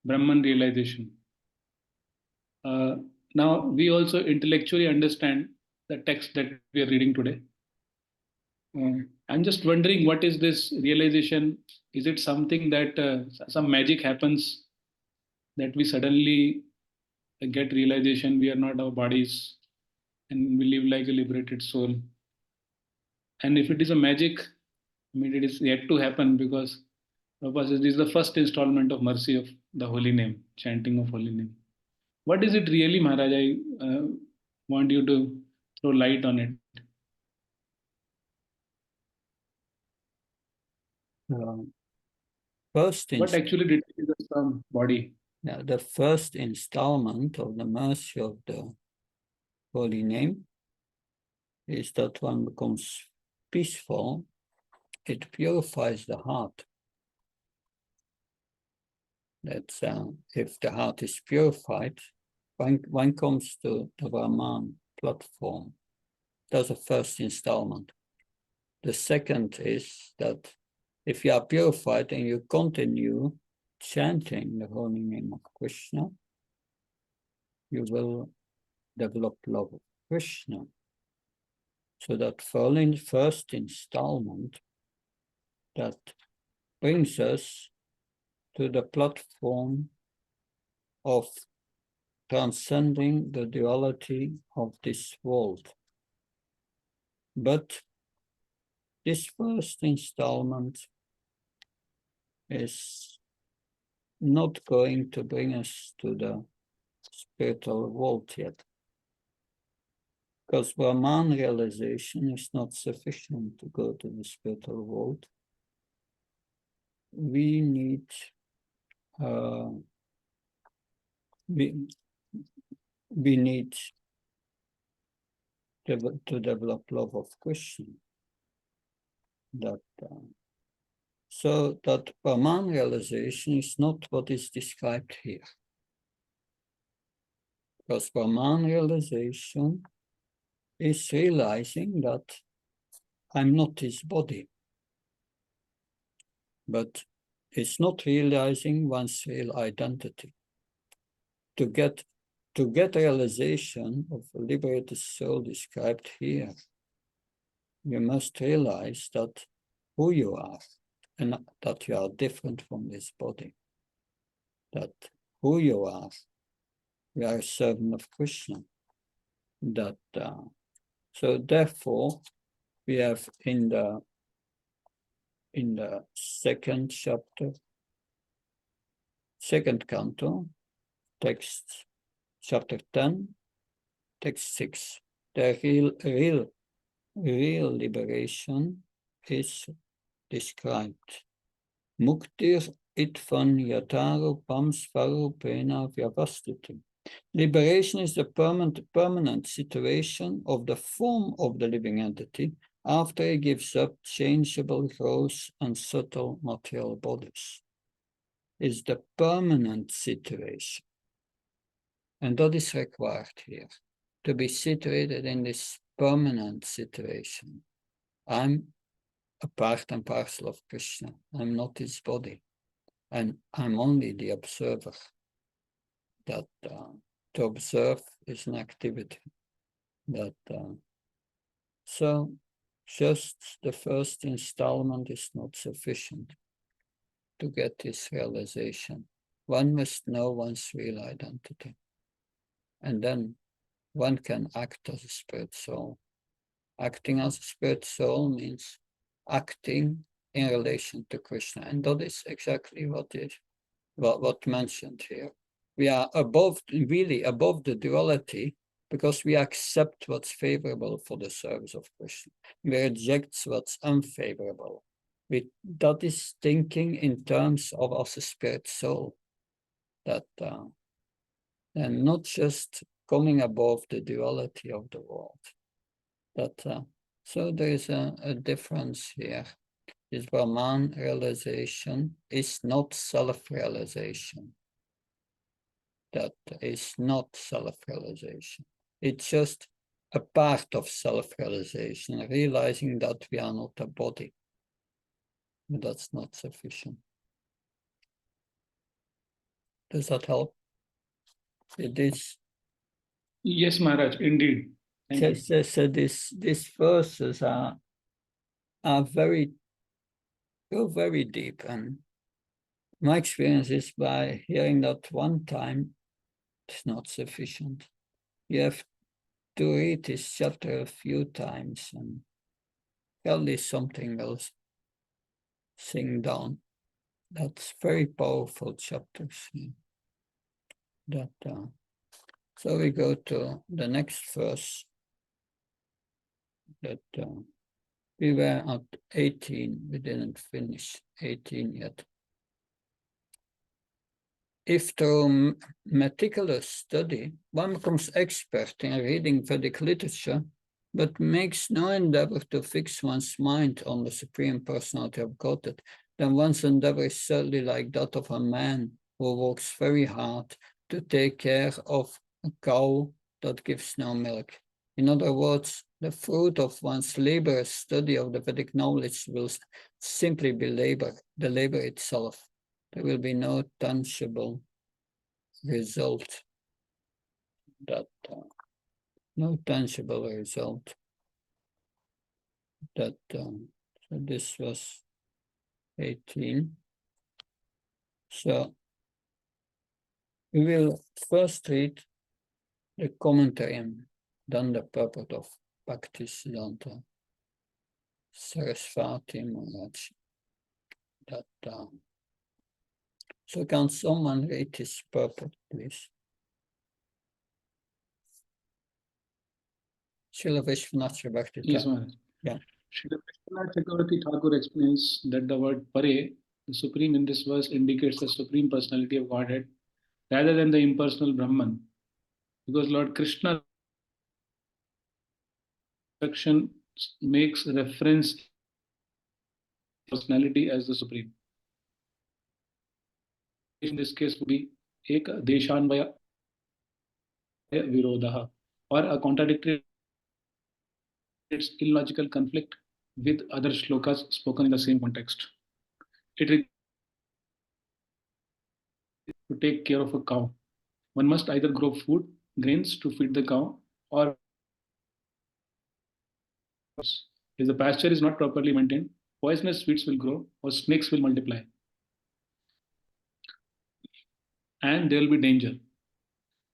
Brahman realization. Now, we also intellectually understand the text that we are reading today. I'm just wondering, what is this realization? Is it something that some magic happens that we suddenly get realization we are not our bodies and we live like a liberated soul? And if it is a magic, I mean, it is yet to happen, because Prabhupada says this is the first installment of mercy of the holy name, chanting of holy name. What is it really, Maharaj? I want you to throw light on it. What actually details the body? Yeah, the first installment of the mercy of the holy name is that one becomes peaceful. It purifies the heart. That's if the heart is purified, one comes to the Brahman platform. That's the first installment. The second is that if you are purified and you continue chanting the holy name of Krishna, you will develop love of Krishna. So that first installment that brings us to the platform of transcending the duality of this world. But this first installment is not going to bring us to the spiritual world yet, because Brahman realization is not sufficient to go to the spiritual world. We need we need to develop love of Krishna. So that Brahman realization is not what is described here. Because Brahman realization is realizing that I'm not his body. But it's not realizing one's real identity. To get realization of a liberated soul described here, you must realize that who you are and that you are different from this body. That who you are a servant of Krishna. So therefore, we have in the second chapter, second canto, text chapter 10, text 6. The real liberation is described. Muktir itvan yatarupam svarupena vyavastiti. Liberation is the permanent situation of the form of the living entity after it gives up changeable, gross, and subtle material bodies. Is the permanent situation. And that is required here, to be situated in this permanent situation. I'm a part and parcel of Krishna. I'm not his body. And I'm only the observer. That to observe is an activity. So just the first installment is not sufficient to get this realization. One must know one's real identity. And then one can act as a spirit soul. Acting as a spirit soul means acting in relation to Krishna. And that is exactly what mentioned here. We are really above the duality because we accept what's favorable for the service of Krishna. We reject what's unfavorable. That is thinking in terms of as a spirit soul. And not just coming above the duality of the world. So there is a difference here. This Brahman realization is not self-realization. That is not self-realization. It's just a part of self-realization, realizing that we are not a body. But that's not sufficient. Does that help? It is. Yes, Maharaj, indeed. So these verses are very deep, and my experience is by hearing that one time, it's not sufficient. You have to read this chapter a few times, and probably something will sink down. That's very powerful chapters. So we go to the next verse. We were at 18. We didn't finish 18 yet. If through meticulous study one becomes expert in reading Vedic literature, but makes no endeavor to fix one's mind on the Supreme Personality of Godhead, then one's endeavor is certainly like that of a man who works very hard to take care of a cow that gives no milk. In other words, the fruit of one's laborious study of the Vedic knowledge will simply be the labor itself. There will be no tangible result. No tangible result. So this was 18. So we will first read the commentary and then the purport of Bhaktivedanta Sarasvati Maharaj. So can someone read his purport, please? Srila Vishwanath Bhakti. Yes, Maharaj. Yeah. Srila Vishwanath Chakravarti Thakur explains that the word pare The Supreme in this verse indicates the Supreme Personality of Godhead rather than the impersonal Brahman. Because Lord Krishna instruction makes reference to personality as the Supreme. In this case would be Ek Deshanvaya Virodha, or a contradictory, its illogical conflict with other shlokas spoken in the same context. It to take care of a cow. One must either grow food, grains to feed the cow, or if the pasture is not properly maintained, poisonous weeds will grow or snakes will multiply. And there will be danger.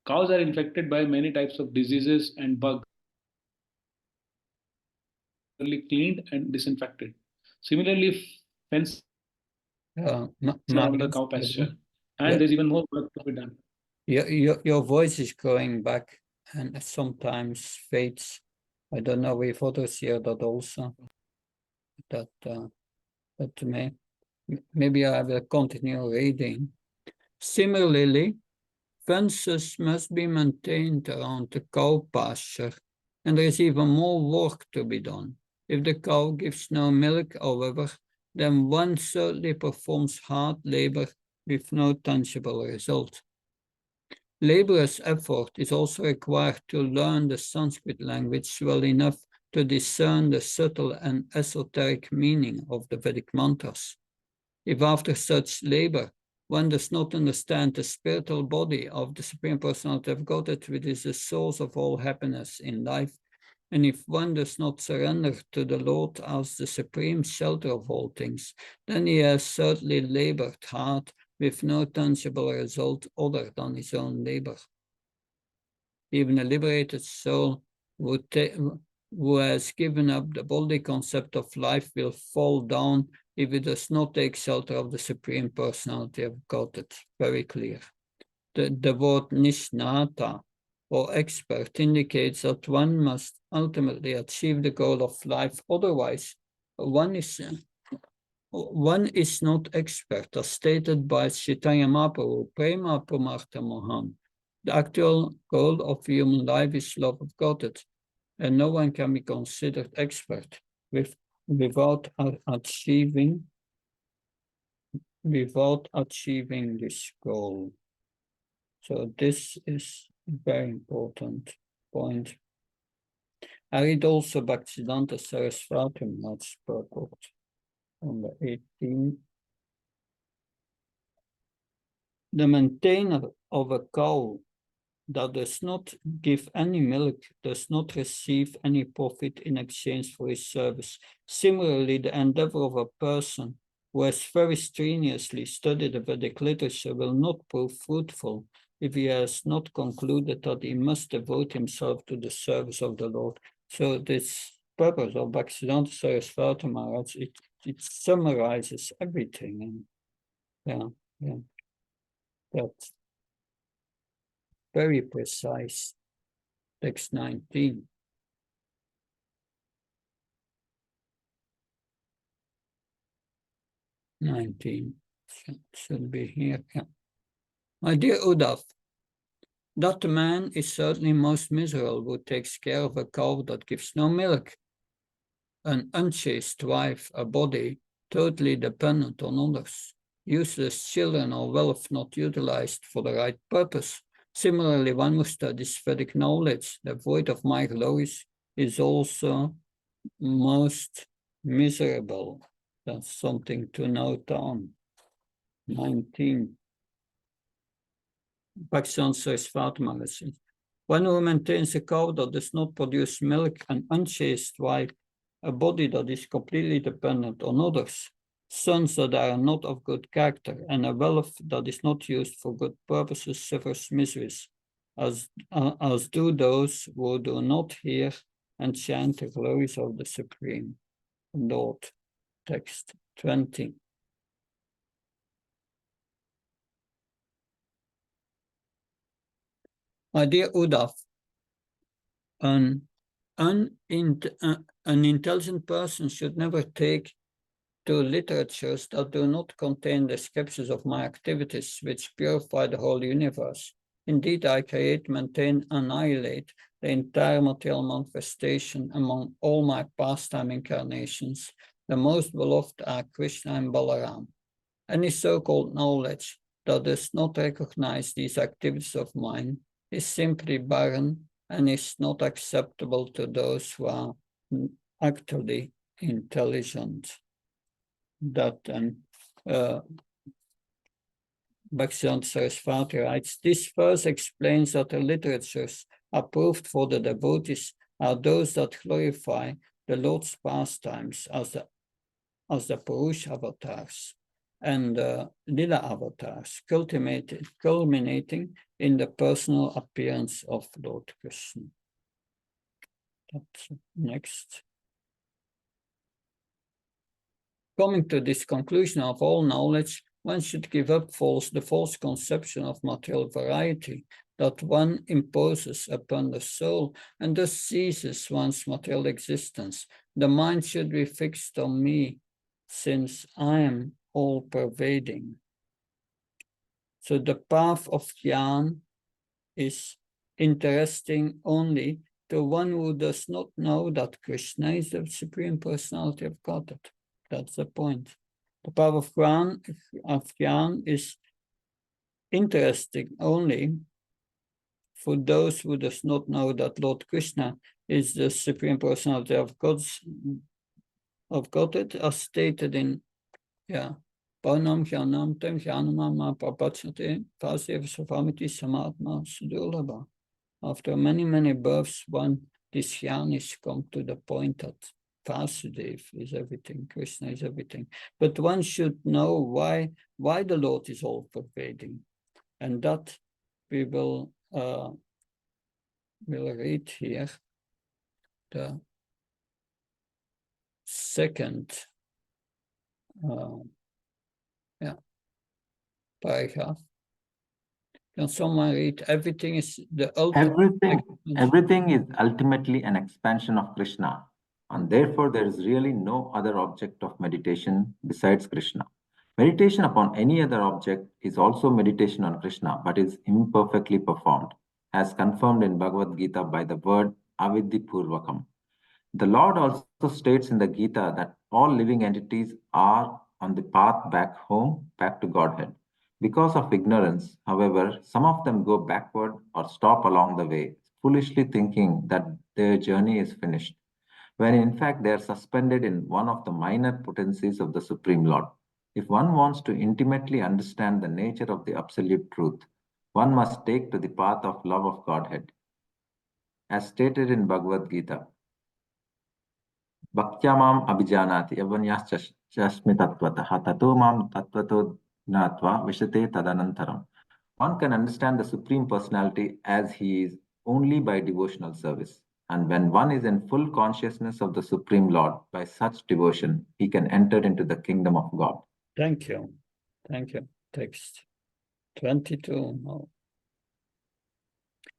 Cows are infected by many types of diseases and bugs, cleaned and disinfected. Similarly, fence around the cow pasture, and there's even more work to be done. Your voice is going back and sometimes fades. I don't know if others hear that also. That maybe I will continue reading. Similarly, fences must be maintained around the cow pasture, and there is even more work to be done. If the cow gives no milk, however, then one certainly performs hard labor with no tangible result. Laborious effort is also required to learn the Sanskrit language well enough to discern the subtle and esoteric meaning of the Vedic mantras. If after such labor one does not understand the spiritual body of the Supreme Personality of Godhead, which is the source of all happiness in life, and if one does not surrender to the Lord as the supreme shelter of all things, then he has certainly labored hard with no tangible result other than his own labor. Even a liberated soul who has given up the body concept of life will fall down if it does not take shelter of the Supreme Personality of Godhead. Very clear. The word nishnata, or expert, indicates that one must ultimately achieve the goal of life. Otherwise, one is not expert, as stated by Chaitanya Mahaprabhu, Prema Pramartha Mohan. The actual goal of human life is love of Godhead, and no one can be considered expert without achieving this goal. So this is a very important point. I read also Bhaktivedanta Saraswati Maharaj's purport on the 18th. The maintainer of a cow that does not give any milk does not receive any profit in exchange for his service. Similarly, the endeavor of a person who has very strenuously studied the Vedic literature will not prove fruitful if he has not concluded that he must devote himself to the service of the Lord. So this purpose of Bhaktivedanta Saraswati Maharaj, it summarizes everything. And that's very precise. Text 19. Should be here. Yeah. My dear Uddhava, that man is certainly most miserable who takes care of a cow that gives no milk, an unchaste wife, a body totally dependent on others, useless children or wealth not utilized for the right purpose. Similarly, one who studies Vedic knowledge, devoid of my glories, is also most miserable. That's something to note on. 19. Bhaktivedanta Saraswati Maharaj. One who maintains a cow that does not produce milk, an unchaste wife, a body that is completely dependent on others, sons that are not of good character, and a wealth that is not used for good purposes suffers miseries, as do those who do not hear and chant the glories of the Supreme Lord. Text 20. My dear Uddhava, an intelligent person should never take to literatures that do not contain descriptions of my activities which purify the whole universe. Indeed, I create, maintain, annihilate the entire material manifestation among all my pastime incarnations. The most beloved are Krishna and Balaram. Any so-called knowledge that does not recognize these activities of mine is simply barren and is not acceptable to those who are actually intelligent. That Bhaktivedanta Saraswati writes, this verse explains that the literatures approved for the devotees are those that glorify the Lord's pastimes as the Purusha avatars and Lila avatars, culminating in the personal appearance of Lord Krishna. That's next. Coming to this conclusion of all knowledge, one should give up the false conception of material variety that one imposes upon the soul and thus ceases one's material existence. The mind should be fixed on me, since I am all-pervading. So the path of Jnana is interesting only to one who does not know that Krishna is the Supreme Personality of Godhead. That's the point. The path of Jnana is interesting only for those who does not know that Lord Krishna is the Supreme Personality of Godhead, as stated in Paunam Jnanam Tem Jnanamama Papachate Vaseva Savamiti Samatma Sudurlabha. After many, many births, this jnana is come to the point that Vasudeva is everything, Krishna is everything. But one should know why the Lord is all-pervading. And that we will read here, the second paragraph. Can someone read? Everything is the ultimate. Everything is ultimately an expansion of Krishna, and therefore there is really no other object of meditation besides Krishna. Meditation upon any other object is also meditation on Krishna, but is imperfectly performed, as confirmed in Bhagavad Gita by the word avidhi purvakam. The Lord also states in the Gita that all living entities are on the path back home, back to Godhead. Because of ignorance, however, some of them go backward or stop along the way, foolishly thinking that their journey is finished, when in fact they are suspended in one of the minor potencies of the Supreme Lord. If one wants to intimately understand the nature of the absolute truth, one must take to the path of love of Godhead. As stated in Bhagavad Gita, Bhaktyamam abhijanati yavanyas tattvataha tato mam tattvato gnatva vishate tadanantaram. One can understand the Supreme Personality as he is only by devotional service. And when one is in full consciousness of the Supreme Lord, by such devotion, he can enter into the kingdom of God. Thank you. Thank you. Text 22 now.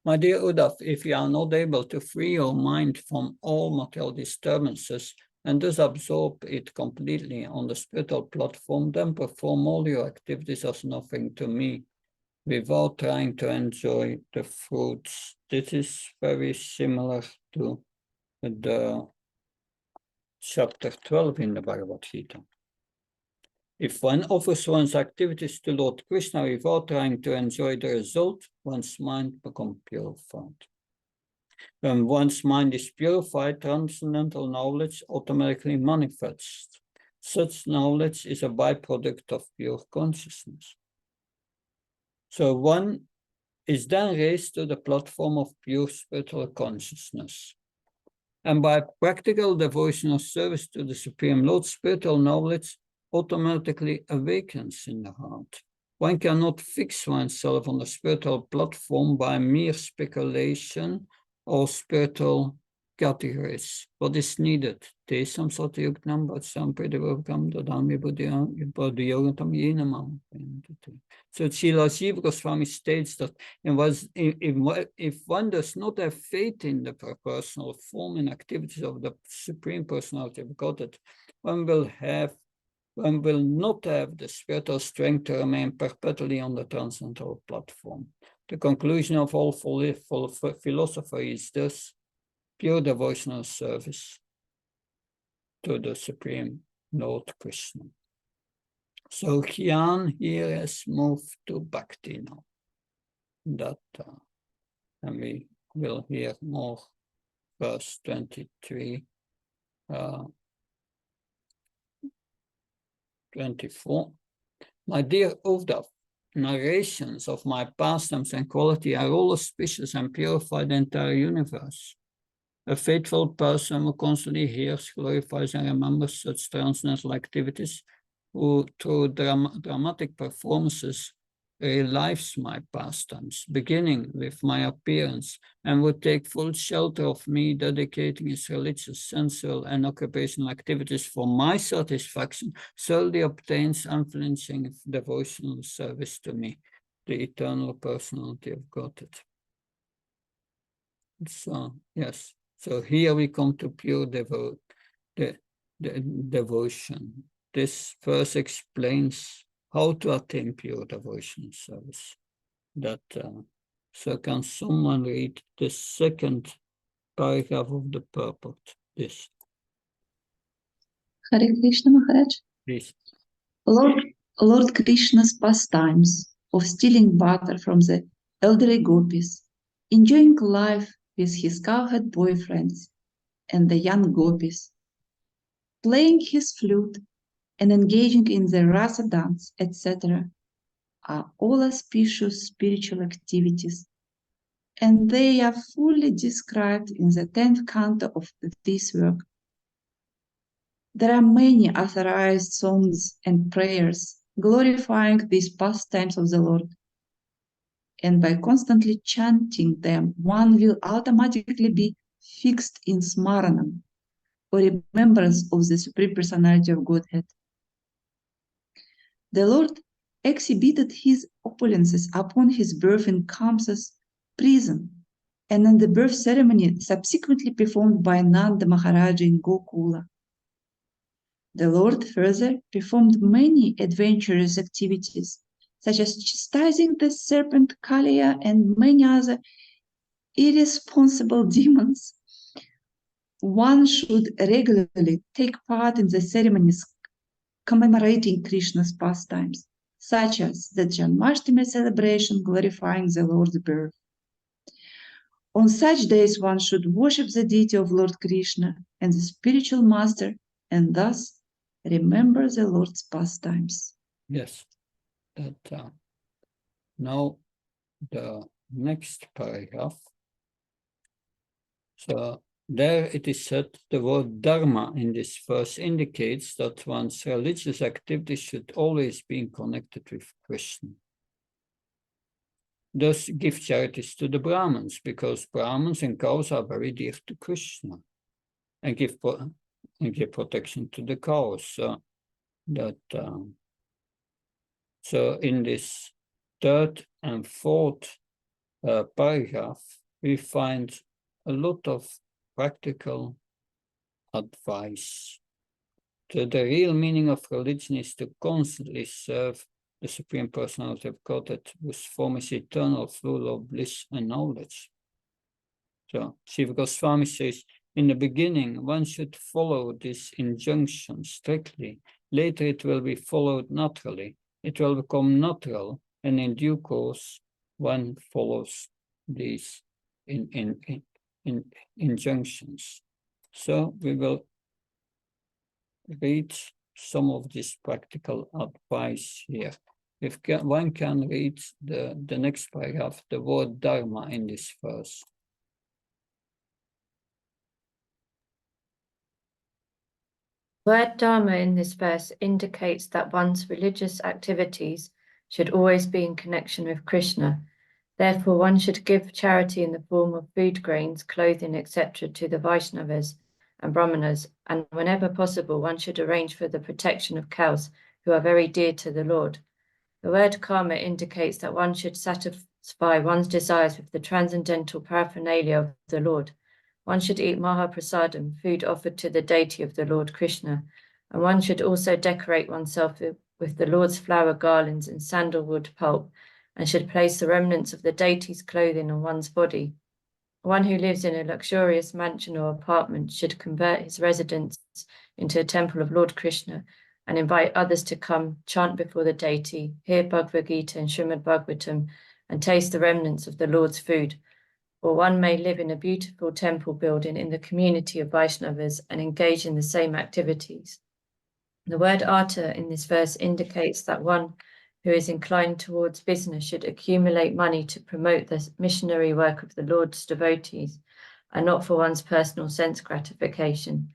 My dear Uddhava, if you are not able to free your mind from all material disturbances and thus absorb it completely on the spiritual platform, then perform all your activities as nothing to me, without trying to enjoy the fruits. This is very similar to the chapter 12 in the Bhagavad Gita. If one offers one's activities to Lord Krishna without trying to enjoy the result, one's mind becomes purified. When one's mind is purified, transcendental knowledge automatically manifests. Such knowledge is a byproduct of pure consciousness. So one is then raised to the platform of pure spiritual consciousness. And by practical devotional service to the Supreme Lord, spiritual knowledge automatically awakens in the heart. One cannot fix oneself on the spiritual platform by mere speculation or spiritual categories. What is needed? Tesam satyugnam vatsam pridavakam dadami buddhyogatam yenamam. So Srila Jiva Goswami states that if one does not have faith in the personal form and activities of the Supreme Personality of Godhead, one will have one will not have the spiritual strength to remain perpetually on the transcendental platform. The conclusion of all philosophy is thus pure devotional service to the Supreme Lord Krishna. So Gyan here has moved to Bhakti now. And we will hear more, verse 23, 24. My dear Uddhava, narrations of my pastimes and quality are all auspicious and purify the entire universe. A faithful person who constantly hears, glorifies, and remembers such transcendental activities, who through dramatic performances relives my pastimes, beginning with my appearance, and would take full shelter of me, dedicating his religious, sensual, and occupational activities for my satisfaction, solely obtains unflinching devotional service to me, the eternal personality of Godhead. So, yes. So here we come to pure devotion. This verse explains how to attain pure devotion service. So can someone read the second paragraph of the purport? This. Hare Krishna Maharaj. Please. Lord Krishna's pastimes of stealing butter from the elderly gopis, enjoying life with his cowherd boyfriends and the young gopis, playing his flute and engaging in the rasa dance, etc., are all auspicious spiritual activities, and they are fully described in the 10th canto of this work. There are many authorized songs and prayers glorifying these pastimes of the Lord, and by constantly chanting them, one will automatically be fixed in smaranam, or remembrance of the Supreme Personality of Godhead. The Lord exhibited his opulences upon his birth in Kamsa's prison, and in the birth ceremony subsequently performed by Nanda Maharaja in Gokula. The Lord further performed many adventurous activities, such as chastising the serpent Kaliya and many other irresponsible demons. One should regularly take part in the ceremonies commemorating Krishna's pastimes, such as the Janmashtami celebration glorifying the Lord's birth. On such days, one should worship the deity of Lord Krishna and the spiritual master, and thus remember the Lord's pastimes. Yes. Now, the next paragraph. So there it is said the word dharma in this verse indicates that one's religious activity should always be connected with Krishna. Thus give charities to the Brahmins, because Brahmins and cows are very dear to Krishna, and give protection to the cows. So in this third and fourth paragraph, we find a lot of practical advice. So the real meaning of religion is to constantly serve the Supreme Personality of Godhead, whose form is eternal, full of bliss and knowledge. So Shiva Goswami says, in the beginning, one should follow this injunction strictly. Later it will be followed naturally. It will become natural, and in due course, one follows these injunctions. So we will read some of this practical advice here. If one can read the next paragraph, the word dharma in this verse. Word dharma in this verse indicates that one's religious activities should always be in connection with Krishna. Therefore, one should give charity in the form of food grains, clothing, etc. to the Vaishnavas and Brahmanas, and whenever possible, one should arrange for the protection of cows who are very dear to the Lord. The word karma indicates that one should satisfy one's desires with the transcendental paraphernalia of the Lord. One should eat Mahaprasadam, food offered to the deity of the Lord Krishna, and one should also decorate oneself with the Lord's flower garlands and sandalwood pulp, and should place the remnants of the deity's clothing on one's body. One who lives in a luxurious mansion or apartment should convert his residence into a temple of Lord Krishna and invite others to come, chant before the deity, hear Bhagavad Gita and Srimad Bhagavatam, and taste the remnants of the Lord's food. Or one may live in a beautiful temple building in the community of Vaishnavas and engage in the same activities. The word arta in this verse indicates that one who is inclined towards business should accumulate money to promote the missionary work of the Lord's devotees, and not for one's personal sense gratification.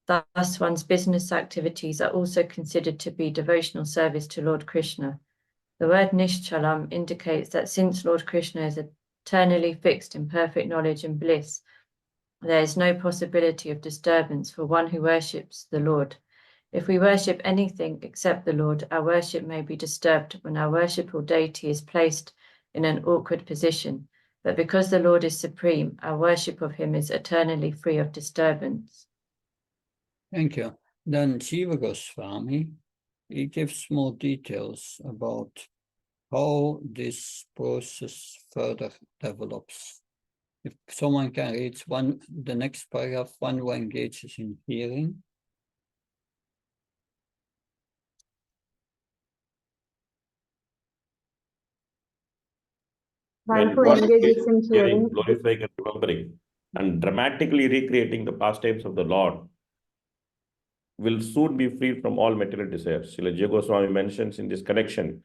Thus, one's business activities are also considered to be devotional service to Lord Krishna. The word nishchalam indicates that since Lord Krishna is eternally fixed in perfect knowledge and bliss, there is no possibility of disturbance for one who worships the Lord. If we worship anything except the Lord, our worship may be disturbed when our worshipful deity is placed in an awkward position. But because the Lord is supreme, our worship of him is eternally free of disturbance. Thank you. Then Jiva Goswami, he gives more details about how this process further develops. If someone can read the next paragraph, one who engages in hearing. When one engages in hearing, glorifying and remembering, and dramatically recreating the pastimes of the Lord, will soon be freed from all material desires. Srila Jiva Goswami mentions in this connection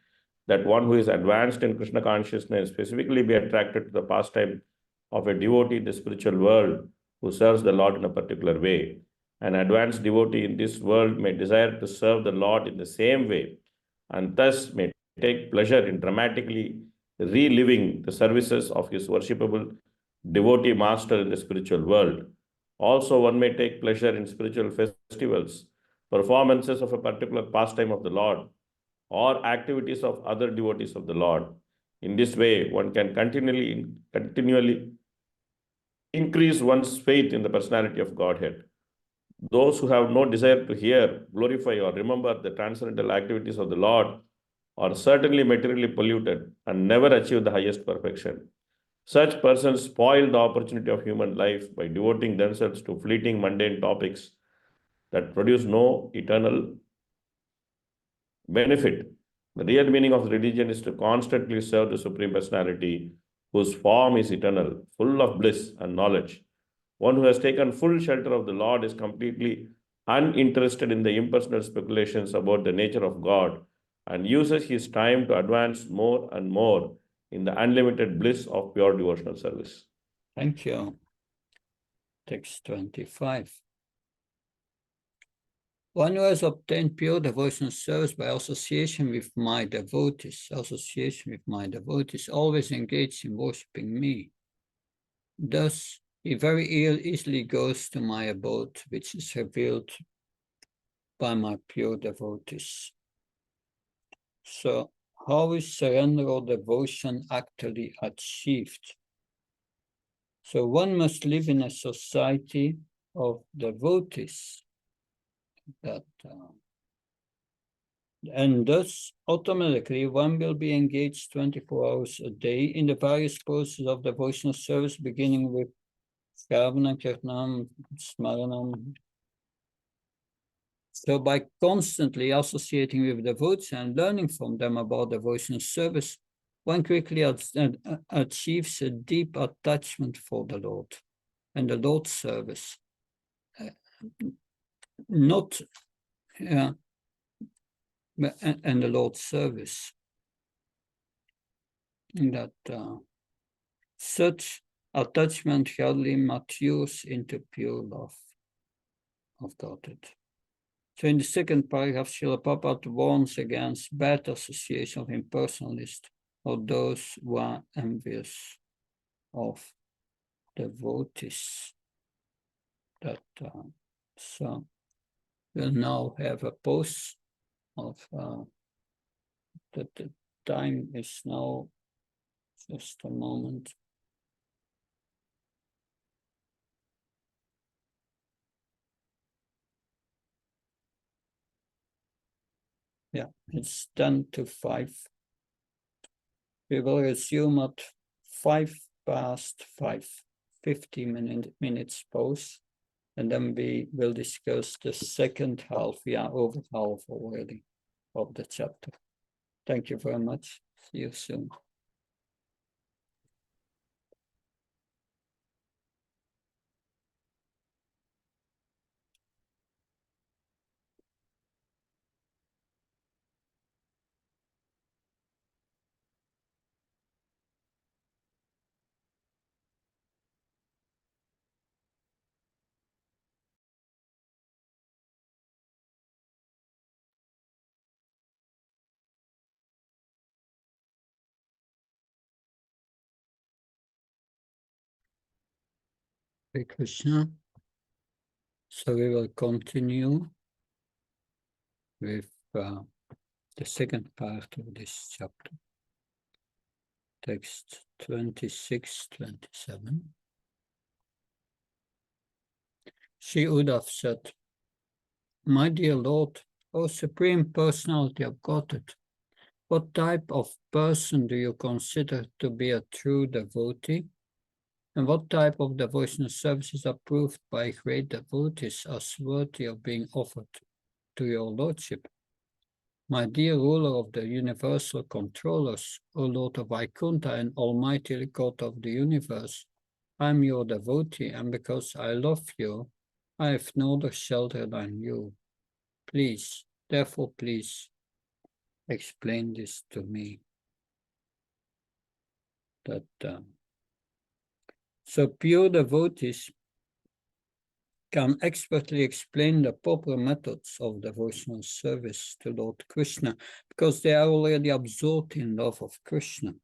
that one who is advanced in Krishna consciousness specifically be attracted to the pastime of a devotee in the spiritual world who serves the Lord in a particular way. An advanced devotee in this world may desire to serve the Lord in the same way, and thus may take pleasure in dramatically reliving the services of his worshipable devotee master in the spiritual world. Also, one may take pleasure in spiritual festivals, performances of a particular pastime of the Lord, or activities of other devotees of the Lord. In this way, one can continually increase one's faith in the personality of Godhead. Those who have no desire to hear, glorify, or remember the transcendental activities of the Lord are certainly materially polluted and never achieve the highest perfection. Such persons spoil the opportunity of human life by devoting themselves to fleeting mundane topics that produce no eternal benefit. The real meaning of religion is to constantly serve the Supreme Personality, whose form is eternal, full of bliss and knowledge. One who has taken full shelter of the Lord is completely uninterested in the impersonal speculations about the nature of God and uses his time to advance more and more in the unlimited bliss of pure devotional service. Thank you. Text 25. One who has obtained pure devotional service by association with my devotees, always engaged in worshipping me. Thus, he very easily goes to my abode, which is revealed by my pure devotees. So, how is surrender or devotion actually achieved? So, one must live in a society of devotees and thus automatically one will be engaged 24 hours a day in the various processes of devotional service, beginning with Shravana, Kirtanam, Smaranam. So by constantly associating with devotees and learning from them about devotional service, one quickly achieves a deep attachment for the Lord and the Lord's service. And the Lord's service. That such attachment hardly matures into pure love of Godhead. So in the second paragraph, Srila Prabhupada warns against bad association of impersonalists or those who are envious of devotees. That so we'll now have a pause of that the time is now just a moment. Yeah, it's 10 to 5. We will resume at 5:05, 50 minutes pause, and then we will discuss the second half. We are over half already of the chapter. Thank you very much. See you soon. Hare Krishna. So we will continue with the second part of this chapter, text 26, 27. Sri Uddhava said, "My dear Lord, O Supreme Personality of Godhead, what type of person do you consider to be a true devotee? And what type of devotional service is approved by great devotees as worthy of being offered to your Lordship? My dear ruler of the universal controllers, O Lord of Vaikuntha and Almighty God of the universe, I am your devotee, and because I love you, I have no other shelter than you. Please, therefore, please explain this to me." So pure devotees can expertly explain the proper methods of devotional service to Lord Krishna, because they are already absorbed in love of Krishna.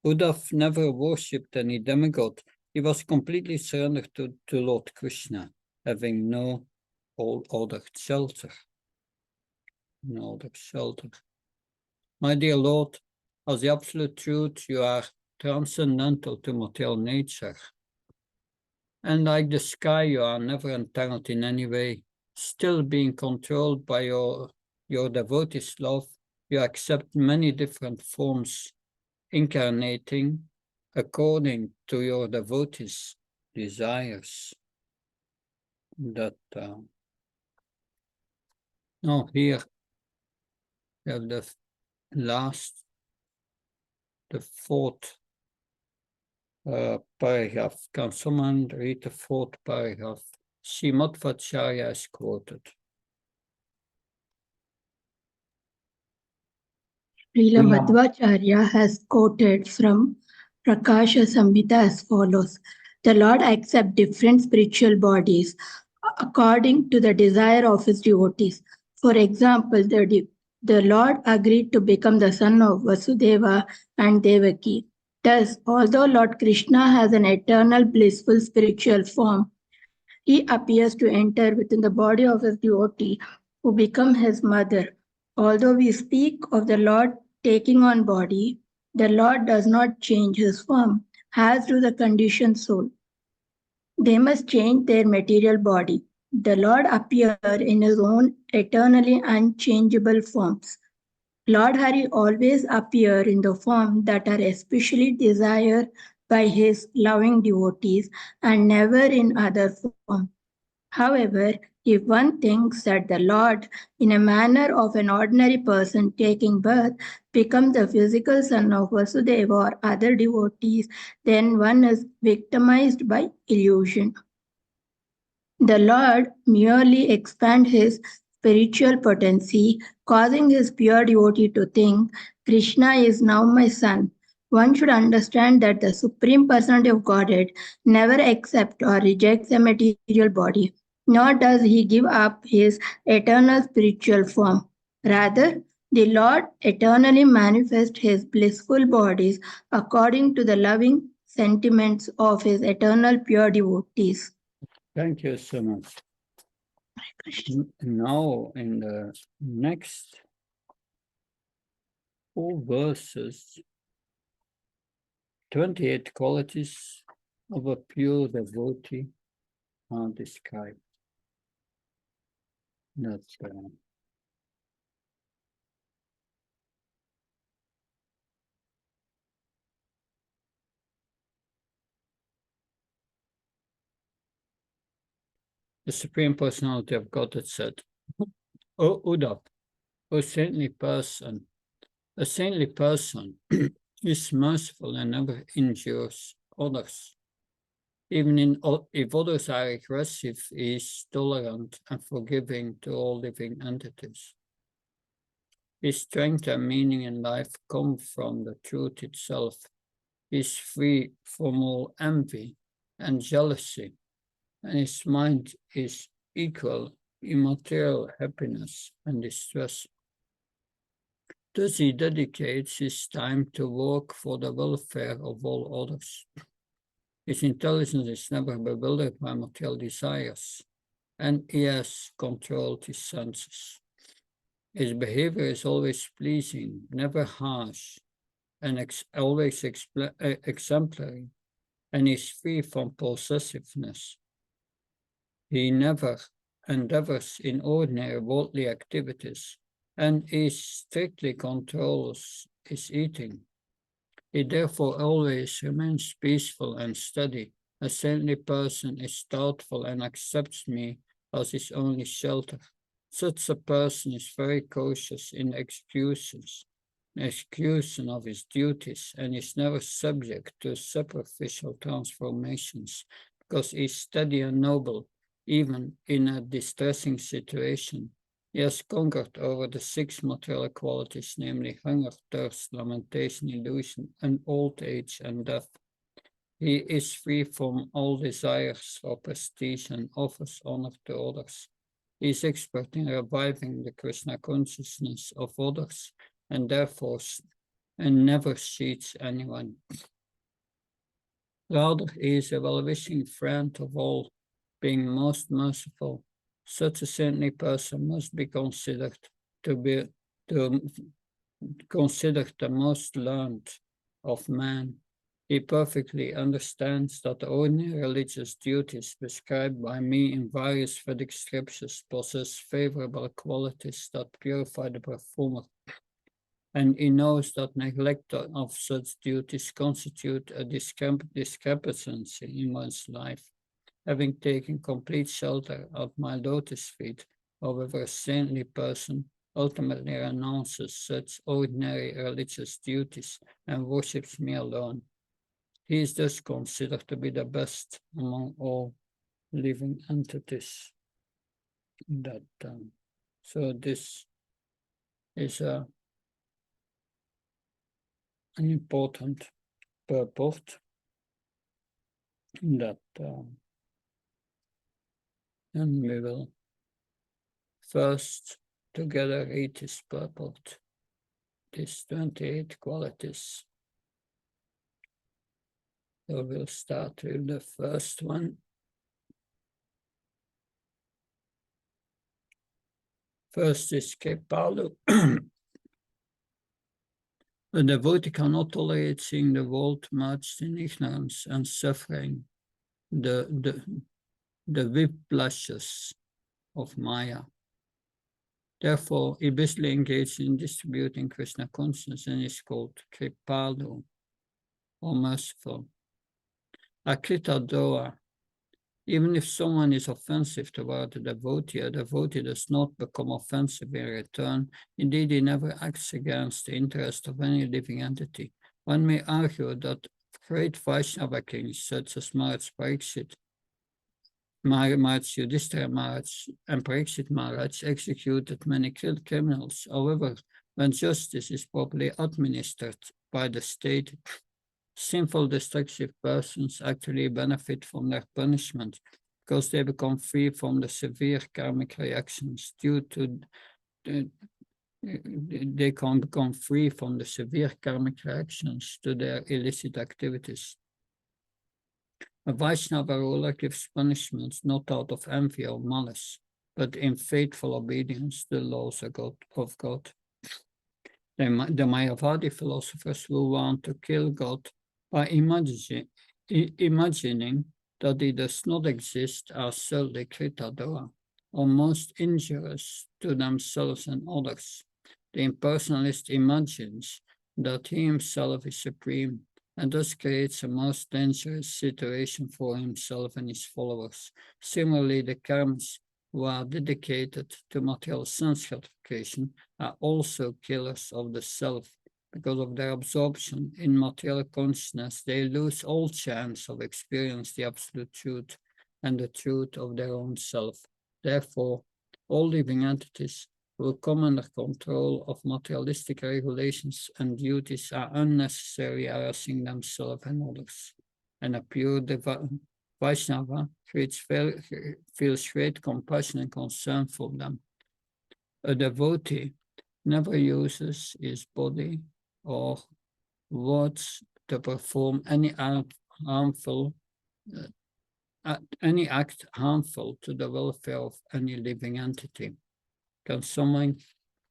Uddhava never worshipped any demigod. He was completely surrendered to Lord Krishna, having no other shelter. No other shelter. My dear Lord, as the absolute truth, you are transcendental to material nature. And like the sky, you are never entangled in any way. Still being controlled by your devotee's love, you accept many different forms, incarnating according to your devotee's desires. That now here we have the fourth paragraph. Can someone read the fourth paragraph? Srimad Vacharya is quoted. Srila Madhvacharya has quoted from Prakasha Samhita as follows. The Lord accepts different spiritual bodies according to the desire of his devotees. For example, the Lord agreed to become the son of Vasudeva and Devaki. Thus, although Lord Krishna has an eternal blissful spiritual form, he appears to enter within the body of his devotee who become his mother. Although we speak of the Lord taking on body, the Lord does not change his form, as do the conditioned soul. They must change their material body. The Lord appears in his own eternally unchangeable forms. Lord Hari always appears in the form that are especially desired by his loving devotees and never in other form. However, if one thinks that the Lord, in a manner of an ordinary person taking birth, becomes the physical son of Vasudeva or other devotees, then one is victimized by illusion. The Lord merely expands his spiritual potency, causing his pure devotee to think, Krishna is now my son. One should understand that the Supreme Personality of Godhead never accepts or rejects a material body, nor does he give up his eternal spiritual form. Rather, the Lord eternally manifests his blissful bodies according to the loving sentiments of his eternal pure devotees. Thank you so much. Now, in the next 4 verses, 28 qualities of a pure devotee are described. That's The Supreme Personality of Godhead said, O Uddhava, O saintly person, a saintly person is merciful and never injures others. Even if others are aggressive, he is tolerant and forgiving to all living entities. His strength and meaning in life come from the truth itself. He is free from all envy and jealousy, and his mind is equal immaterial happiness and distress. Thus he dedicates his time to work for the welfare of all others. His intelligence is never bewildered by material desires, and he has controlled his senses. His behavior is always pleasing, never harsh, and always exemplary, and is free from possessiveness. He never endeavors in ordinary worldly activities, and he strictly controls his eating. He therefore always remains peaceful and steady. A saintly person is thoughtful and accepts me as his only shelter. Such a person is very cautious in execution of his duties, and is never subject to superficial transformations, because he is steady and noble, even in a distressing situation. He has conquered over the 6 material qualities, namely hunger, thirst, lamentation, illusion, and old age and death. He is free from all desires for prestige and offers honor to others. He is expert in reviving the Krishna consciousness of others, and therefore never cheats anyone. Rather, he is a well-wishing friend of all, being most merciful. Such a saintly person must be considered considered the most learned of men. He perfectly understands that the ordinary religious duties prescribed by me in various Vedic scriptures possess favorable qualities that purify the performer, and he knows that neglect of such duties constitute a discrepancy in one's life. Having taken complete shelter at my lotus feet, however, a saintly person ultimately renounces such ordinary religious duties and worships me alone. He is thus considered to be the best among all living entities. So this is an important purport that and we will first together read this purport, these 28 qualities. So we'll start with the first one. First is Kripalu. The devotee cannot tolerate seeing the world merged in ignorance and suffering, the whiplashes of Maya. Therefore, he basically engaged in distributing Krishna consciousness and is called Kripalu, or merciful. Akrita Doa. Even if someone is offensive toward a devotee does not become offensive in return. Indeed, he never acts against the interest of any living entity. One may argue that great Vaishnava kings such as Maharaj Pariksit, Maharaj Yudhishthira Maharaj, and Pariksit Maharaj executed many criminals. However, when justice is properly administered by the state, sinful, destructive persons actually benefit from their punishment because they become free from the severe karmic reactions they can become free from the severe karmic reactions to their illicit activities. A Vaishnava ruler gives punishments not out of envy or malice, but in faithful obedience to the laws of God. The Mayavadi philosophers will want to kill God by imagining that he does not exist as solely Kritadora, or most injurious to themselves and others. The impersonalist imagines that he himself is supreme, and thus creates a most dangerous situation for himself and his followers. Similarly, the karmas who are dedicated to material sense gratification are also killers of the self. Because of their absorption in material consciousness, they lose all chance of experiencing the absolute truth and the truth of their own self. Therefore, all living entities will come under control of materialistic regulations and duties are unnecessarily harassing themselves and others. And a pure Vaishnava feels great compassion and concern for them. A devotee never uses his body or words to perform any act harmful to the welfare of any living entity. Can someone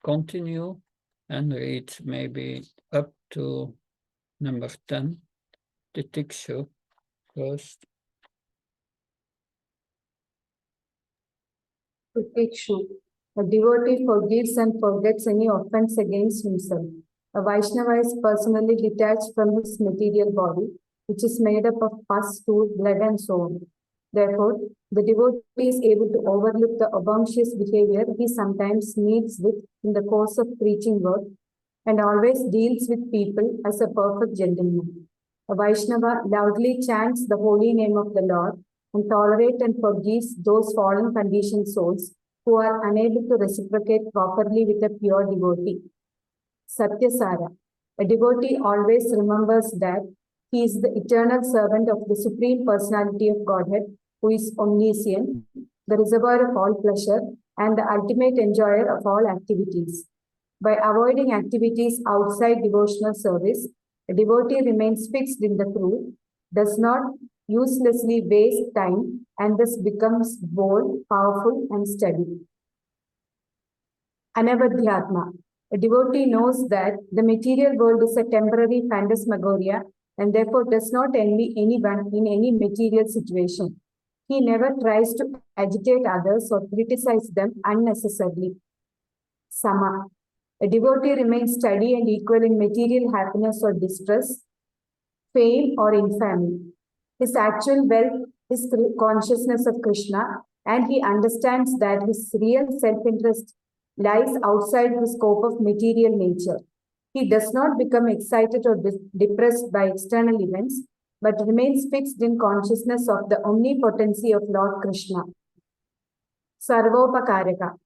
continue and read maybe up to number 10, the Tikshu first? Tikshu. A devotee forgives and forgets any offense against himself. A Vaishnava is personally detached from his material body, which is made up of pus, stool, blood, and so on. Therefore, the devotee is able to overlook the obnoxious behavior he sometimes meets with in the course of preaching work and always deals with people as a perfect gentleman. A Vaishnava loudly chants the holy name of the Lord and tolerates and forgives those fallen conditioned souls who are unable to reciprocate properly with a pure devotee. Satyasara. A devotee always remembers that he is the eternal servant of the Supreme Personality of Godhead, who is omniscient, the reservoir of all pleasure, and the ultimate enjoyer of all activities. By avoiding activities outside devotional service, a devotee remains fixed in the truth, does not uselessly waste time, and thus becomes bold, powerful, and steady. Anavadhyatma. A devotee knows that the material world is a temporary phantasmagoria and therefore does not envy anyone in any material situation. He never tries to agitate others or criticize them unnecessarily. Sama. A devotee remains steady and equal in material happiness or distress, fame or infamy. His actual wealth is consciousness of Krishna, and he understands that his real self-interest lies outside the scope of material nature. He does not become excited or depressed by external events, but remains fixed in consciousness of the omnipotency of Lord Krishna. Sarvopakaraka.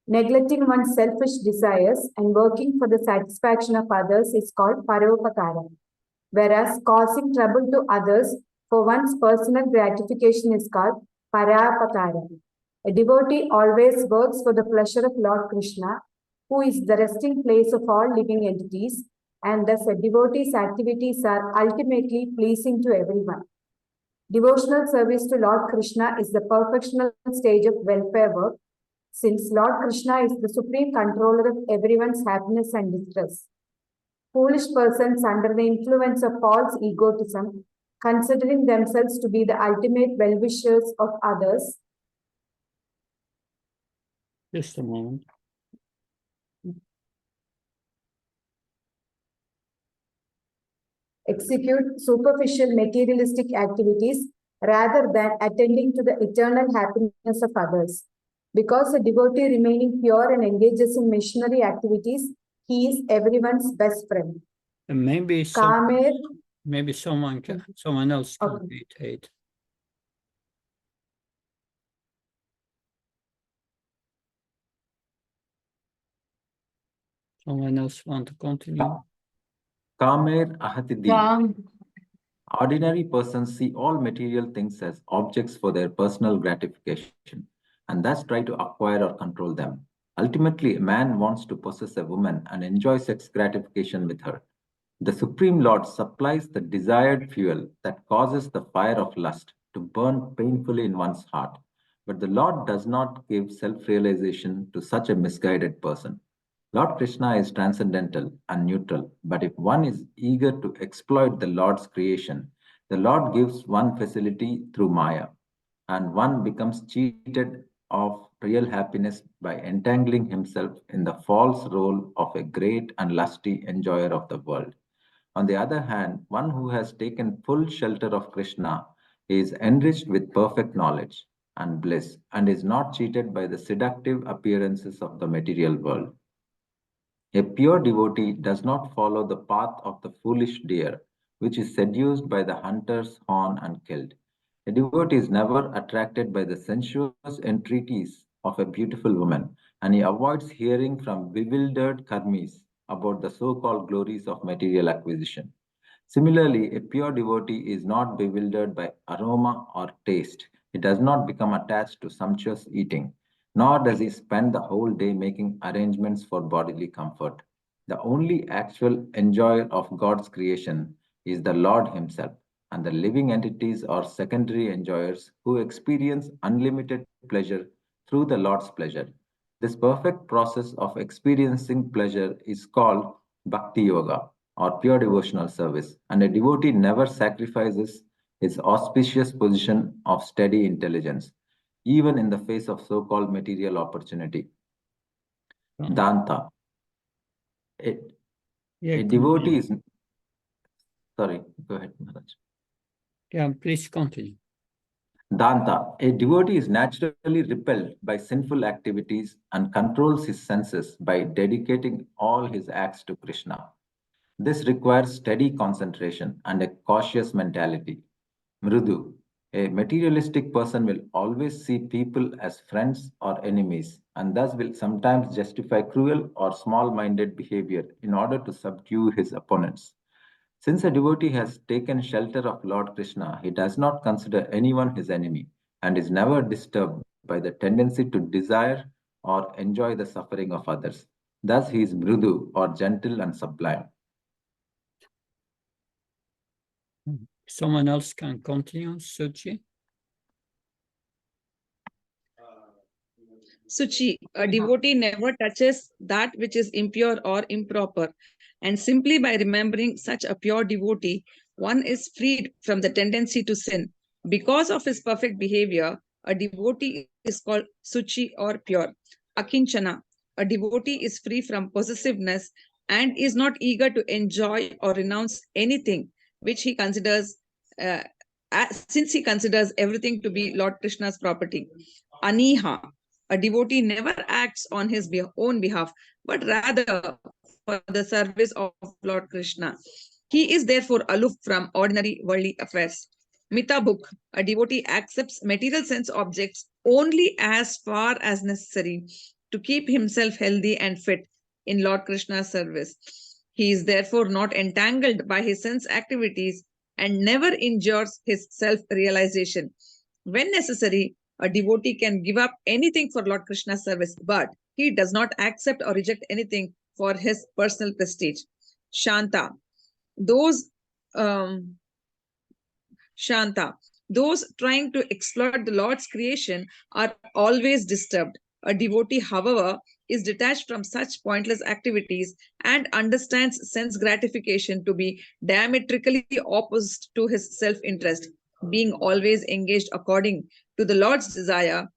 Neglecting one's selfish desires and working for the satisfaction of others is called paropakara, whereas causing trouble to others for one's personal gratification is called parapakara. A devotee always works for the pleasure of Lord Krishna, who is the resting place of all living entities, and thus a devotee's activities are ultimately pleasing to everyone. Devotional service to Lord Krishna is the perfectional stage of welfare work, since Lord Krishna is the supreme controller of everyone's happiness and distress. Foolish persons under the influence of false egotism, considering themselves to be the ultimate well-wishers of others. Just a moment. Execute superficial materialistic activities rather than attending to the eternal happiness of others. Because a devotee remaining pure and engages in missionary activities, he is everyone's best friend. And maybe Kamer, someone else can Okay. read 8. Someone else want to continue? Kamer ahati. Ordinary persons see all material things as objects for their personal gratification and thus try to acquire or control them. Ultimately, a man wants to possess a woman and enjoy sex gratification with her. The Supreme Lord supplies the desired fuel that causes the fire of lust to burn painfully in one's heart. But the Lord does not give self-realization to such a misguided person. Lord Krishna is transcendental and neutral, but if one is eager to exploit the Lord's creation, the Lord gives one facility through Maya, and one becomes cheated of real happiness by entangling himself in the false role of a great and lusty enjoyer of the world. On the other hand, one who has taken full shelter of Krishna is enriched with perfect knowledge and bliss and is not cheated by the seductive appearances of the material world. A pure devotee does not follow the path of the foolish deer, which is seduced by the hunter's horn and killed. A devotee is never attracted by the sensuous entreaties of a beautiful woman, and he avoids hearing from bewildered karmis about the so-called glories of material acquisition. Similarly, a pure devotee is not bewildered by aroma or taste. He does not become attached to sumptuous eating, nor does he spend the whole day making arrangements for bodily comfort. The only actual enjoyer of God's creation is the Lord Himself, and the living entities are secondary enjoyers who experience unlimited pleasure through the Lord's pleasure. This perfect process of experiencing pleasure is called Bhakti Yoga or pure devotional service, and a devotee never sacrifices his auspicious position of steady intelligence, even in the face of so-called material opportunity. Danta. A devotee is... Sorry, go ahead, Maharaj. Yeah, please continue. Danta. A devotee is naturally repelled by sinful activities and controls his senses by dedicating all his acts to Krishna. This requires steady concentration and a cautious mentality. Mrudu. A materialistic person will always see people as friends or enemies, and thus will sometimes justify cruel or small-minded behavior in order to subdue his opponents. Since a devotee has taken shelter of Lord Krishna, he does not consider anyone his enemy and is never disturbed by the tendency to desire or enjoy the suffering of others. Thus, he is mrudu or gentle and sublime. Someone else can continue, Suchi. Suchi, a devotee never touches that which is impure or improper. And simply by remembering such a pure devotee, one is freed from the tendency to sin. Because of his perfect behavior, a devotee is called Suchi or pure. Akinchana, a devotee is free from possessiveness and is not eager to enjoy or renounce anything which he considers, since he considers everything to be Lord Krishna's property. Aniha, a devotee never acts on his own behalf, but rather for the service of Lord Krishna. He is therefore aloof from ordinary worldly affairs. Mitabhuk, a devotee accepts material sense objects only as far as necessary to keep himself healthy and fit in Lord Krishna's service. He is therefore not entangled by his sense activities and never injures his self-realization. When necessary, a devotee can give up anything for Lord Krishna's service, but he does not accept or reject anything for his personal prestige. Shanta. Those trying to exploit the Lord's creation are always disturbed. A devotee, however, is detached from such pointless activities and understands sense gratification to be diametrically opposed to his self-interest. Being always engaged according to the Lord's desire,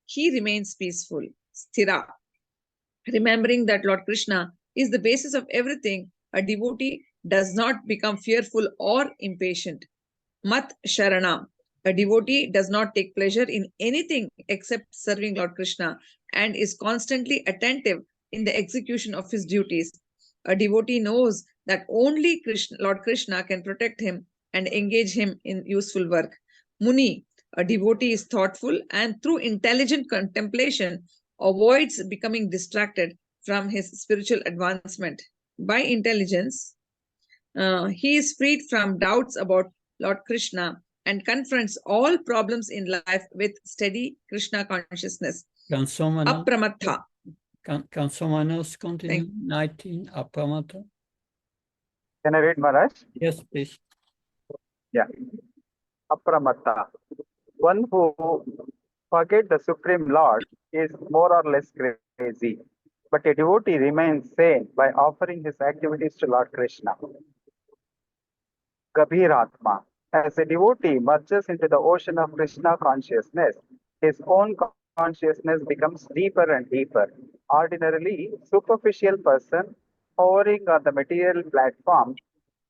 he remains peaceful. Sthira. Remembering that Lord Krishna is the basis of everything, a devotee does not become fearful or impatient. Mat Sharana. A devotee does not take pleasure in anything except serving Lord Krishna and is constantly attentive in the execution of his duties. A devotee knows that only Lord Krishna can protect him and engage him in useful work. Muni. A devotee is thoughtful and through intelligent contemplation avoids becoming distracted from his spiritual advancement. By intelligence, he is freed from doubts about Lord Krishna and confronts all problems in life with steady Krishna consciousness. Can someone else, Apramattha. can someone else continue? 19, Apramattha. Can I read, Maharaj? Yes, please. Yeah. Apramattha. One who forgets the Supreme Lord is more or less crazy, but a devotee remains sane by offering his activities to Lord Krishna. Gabhiratma. As a devotee merges into the ocean of Krishna consciousness, his own consciousness becomes deeper and deeper. Ordinarily, superficial person hovering on the material platform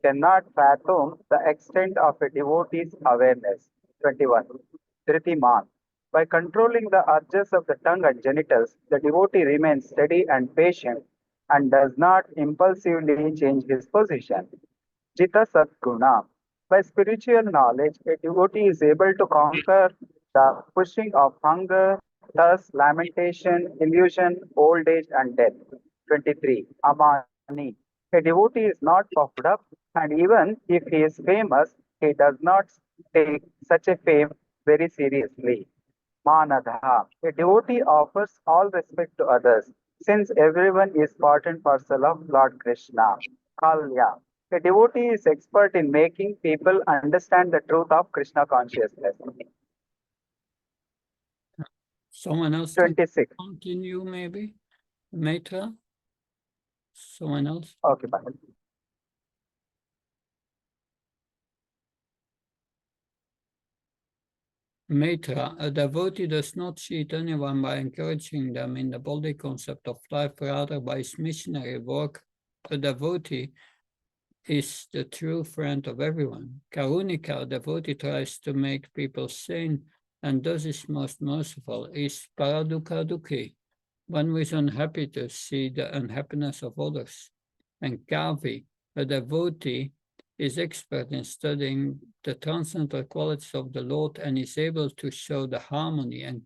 cannot fathom the extent of a devotee's awareness. 21. Dhritiman. By controlling the urges of the tongue and genitals, the devotee remains steady and patient and does not impulsively change his position. Jita Sadguna. By spiritual knowledge, a devotee is able to conquer the pushing of hunger, thirst, lamentation, illusion, old age, and death. 23. Amani. A devotee is not puffed up, and even if he is famous, he does not take such a fame very seriously. Manadha. A devotee offers all respect to others, since everyone is part and parcel of Lord Krishna. Kalya. A devotee is expert in making people understand the truth of Krishna consciousness. Someone else can 26. continue, maybe? Maitra? Someone else? Okay, bye. Maitra, a devotee does not cheat anyone by encouraging them in the body concept of life, rather by his missionary work. A devotee is the true friend of everyone. Karunika, a devotee tries to make people sane and thus is most merciful, is Paradukha Dukhi, one who is unhappy to see the unhappiness of others. And Kavi, a devotee, is expert in studying the transcendental qualities of the Lord and is able to show the harmony and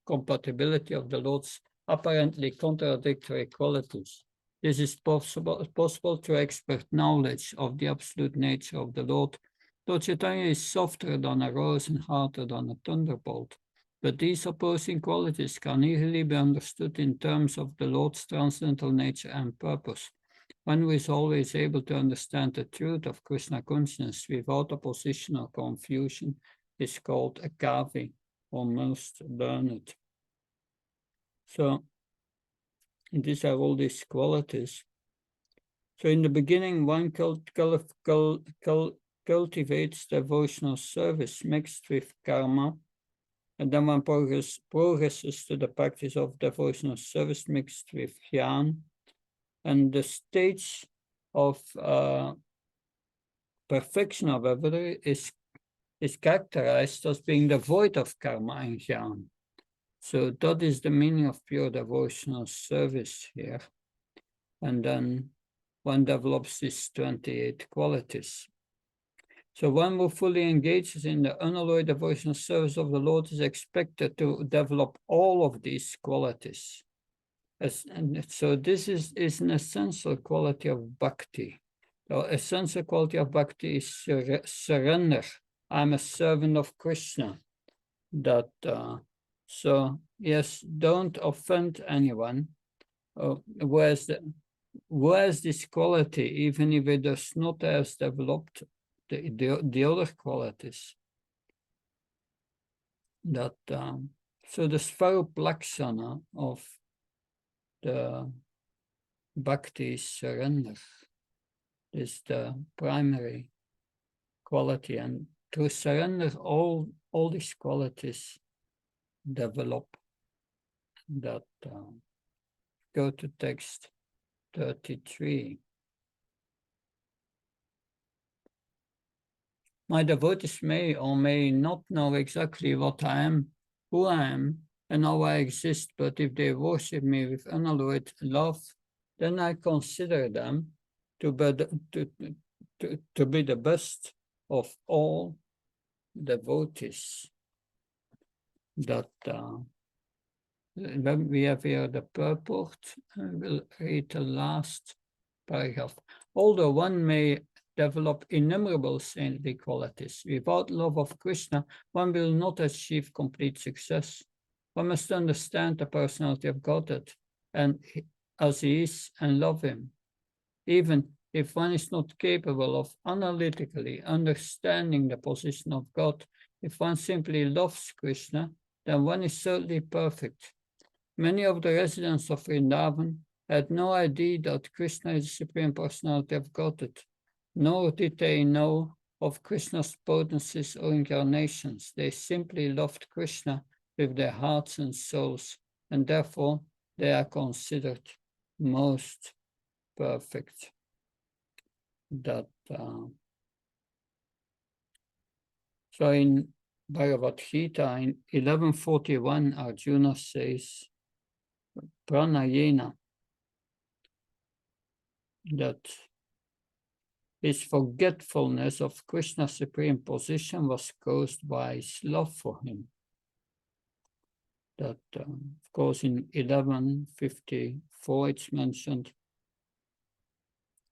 compatibility of the Lord's apparently contradictory qualities. This is possible through expert knowledge of the absolute nature of the Lord. Lord Chaitanya is softer than a rose and harder than a thunderbolt. But these opposing qualities can easily be understood in terms of the Lord's transcendental nature and purpose. One who is always able to understand the truth of Krishna consciousness without opposition or confusion is called a kavi, or most learned. So these are all these qualities. So in the beginning, one cultivates devotional service mixed with karma, and then one progresses to the practice of devotional service mixed with jnana. And the stage of perfection, however, is characterized as being devoid of karma and jnana. So that is the meaning of pure devotional service here. And then one develops these 28 qualities. So one who fully engages in the unalloyed devotional service of the Lord is expected to develop all of these qualities. And so this is an essential quality of bhakti. The essential quality of bhakti is surrender. I'm a servant of Krishna. That so yes, don't offend anyone. Whereas this quality, even if it does not have developed the other qualities. That so the svaruplakshana of the bhakti is surrender. Is the primary quality, and through surrender, all these qualities develop. That go to text 33. My devotees may or may not know exactly what I am, who I am, and how I exist, but if they worship me with unalloyed love, then I consider them to be the best of all devotees. That we have here the purport. I will read the last paragraph. Although one may develop innumerable saintly qualities, without love of Krishna, one will not achieve complete success. One must understand the personality of Godhead and as he is and love him. Even if one is not capable of analytically understanding the position of God, if one simply loves Krishna, then one is certainly perfect. Many of the residents of Vrindavan had no idea that Krishna is the Supreme Personality of Godhead, nor did they know of Krishna's potencies or incarnations. They simply loved Krishna with their hearts and souls, and therefore they are considered most perfect. that so in Bhagavad Gita in 1141 Arjuna says pranayena, that his forgetfulness of Krishna's supreme position was caused by his love for him. That, of course, in 1154 it's mentioned,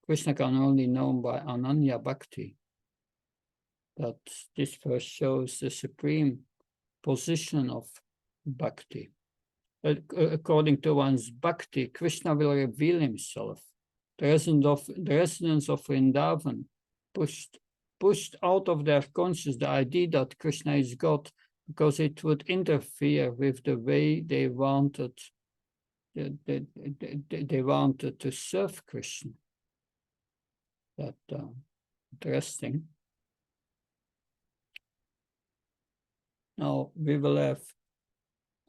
Krishna can only known by Ananya Bhakti. That this verse shows the supreme position of Bhakti. According to one's Bhakti, Krishna will reveal himself. The residents of Vrindavan pushed out of their conscience the idea that Krishna is God, because it would interfere with the way they wanted to serve Krishna. That interesting. Now we will have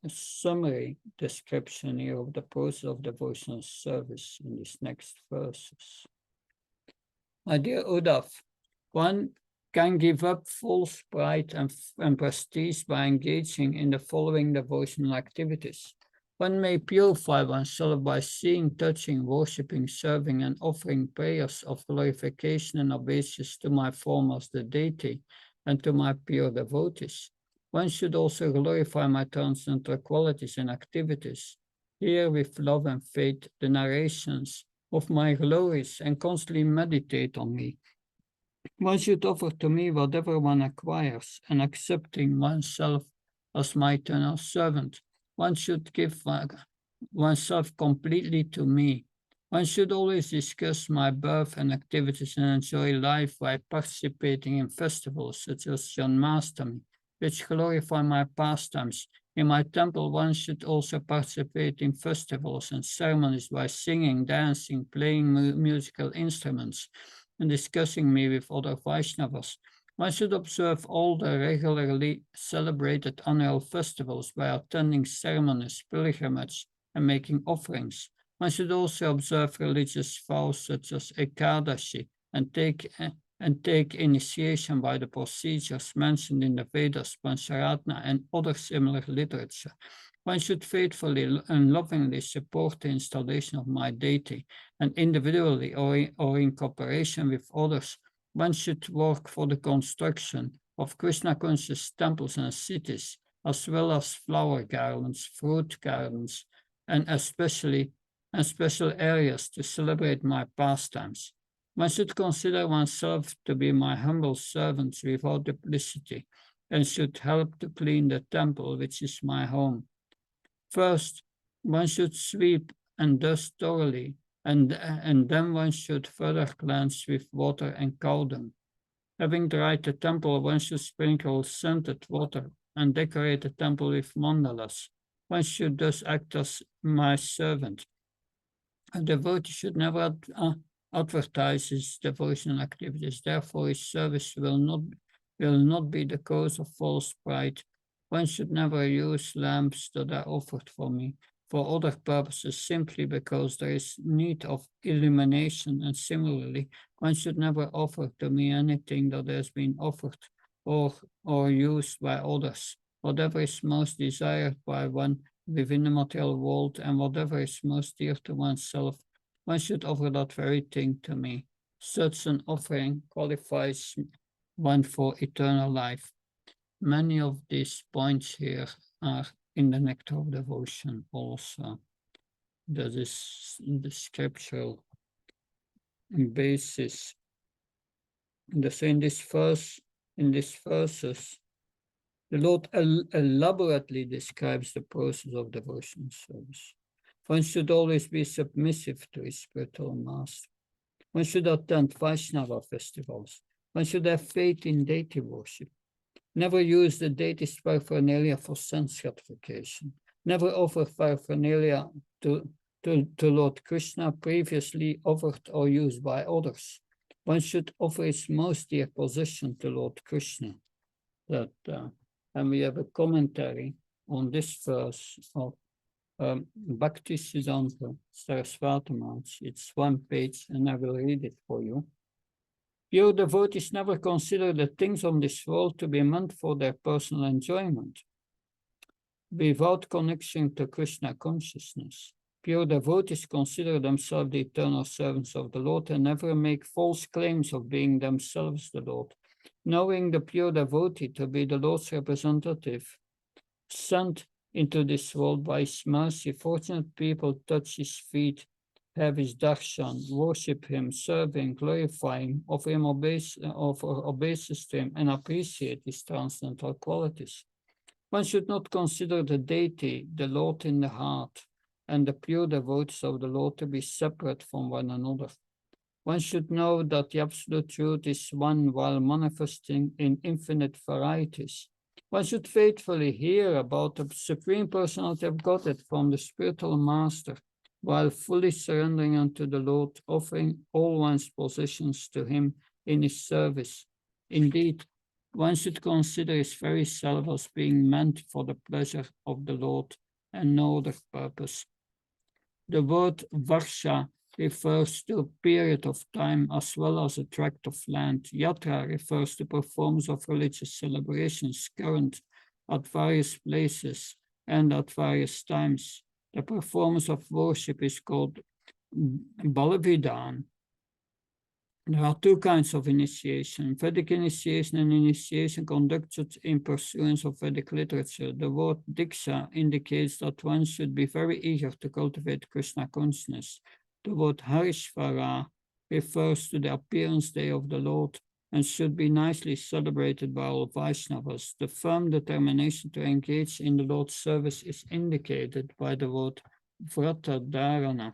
a summary description here of the process of devotional service in these next verses. My dear Uddhava, one can give up false pride and prestige by engaging in the following devotional activities. One may purify oneself by seeing, touching, worshipping, serving, and offering prayers of glorification and obeisance to my form as the deity and to my pure devotees. One should also glorify my transcendental qualities and activities, hear with love and faith the narrations of my glories, and constantly meditate on me. One should offer to me whatever one acquires, and accepting oneself as my eternal servant. One should give oneself completely to me. One should always discuss my birth and activities and enjoy life by participating in festivals such as Janmashtami, which glorify my pastimes. In my temple, one should also participate in festivals and ceremonies by singing, dancing, playing musical instruments, and discussing me with other Vaishnavas. One should observe all the regularly celebrated annual festivals by attending ceremonies, pilgrimages, and making offerings. One should also observe religious vows such as Ekadashi and take initiation by the procedures mentioned in the Vedas, Pancharatna, and other similar literature. One should faithfully and lovingly support the installation of my deity, and individually or in cooperation with others, one should work for the construction of Krishna-conscious temples and cities, as well as flower gardens, fruit gardens, and special areas to celebrate my pastimes. One should consider oneself to be my humble servant without duplicity, and should help to clean the temple, which is my home. First, one should sweep and dust thoroughly, and then one should further cleanse with water and cow dung. Having dried the temple, one should sprinkle scented water and decorate the temple with mandalas. One should thus act as my servant. A devotee should never advertise his devotional activities. Therefore, his service will not be the cause of false pride. One should never use lamps that are offered for me for other purposes simply because there is need of illumination, and similarly, one should never offer to me anything that has been offered or used by others. Whatever is most desired by one within the material world, and whatever is most dear to oneself, one should offer that very thing to me. Such an offering qualifies one for eternal life. Many of these points here are in the Nectar of Devotion also. That is the scriptural basis. In these verses, the Lord elaborately describes the process of devotional service. One should always be submissive to his spiritual master. One should attend Vaishnava festivals. One should have faith in deity worship. Never use the deity's paraphernalia for sense gratification. Never offer paraphernalia to Lord Krishna previously offered or used by others. One should offer his most dear possession to Lord Krishna. And we have a commentary on this verse of Bhaktisiddhanta Saraswati Maharaj. It's one page, and I will read it for you. Pure devotees never consider the things on this world to be meant for their personal enjoyment, without connection to Krishna consciousness. Pure devotees consider themselves the eternal servants of the Lord and never make false claims of being themselves the Lord. Knowing the pure devotee to be the Lord's representative, sent into this world by his mercy, fortunate people touch his feet, have his darshan, worship him, serve him, glorify him, offer obeisance to him, and appreciate his transcendental qualities. One should not consider the deity, the Lord in the heart, and the pure devotees of the Lord to be separate from one another. One should know that the absolute truth is one while manifesting in infinite varieties. One should faithfully hear about the Supreme Personality of Godhead from the spiritual master, while fully surrendering unto the Lord, offering all one's possessions to him in his service. Indeed, one should consider his very self as being meant for the pleasure of the Lord and no other purpose. The word Varsha refers to a period of time as well as a tract of land. Yatra refers to performance of religious celebrations current at various places and at various times. The performance of worship is called Balavidan. There are two kinds of initiation, Vedic initiation and initiation conducted in pursuance of Vedic literature. The word Diksha indicates that one should be very eager to cultivate Krishna consciousness. The word Harishvara refers to the appearance day of the Lord and should be nicely celebrated by all Vaishnavas. The firm determination to engage in the Lord's service is indicated by the word Vratadharana.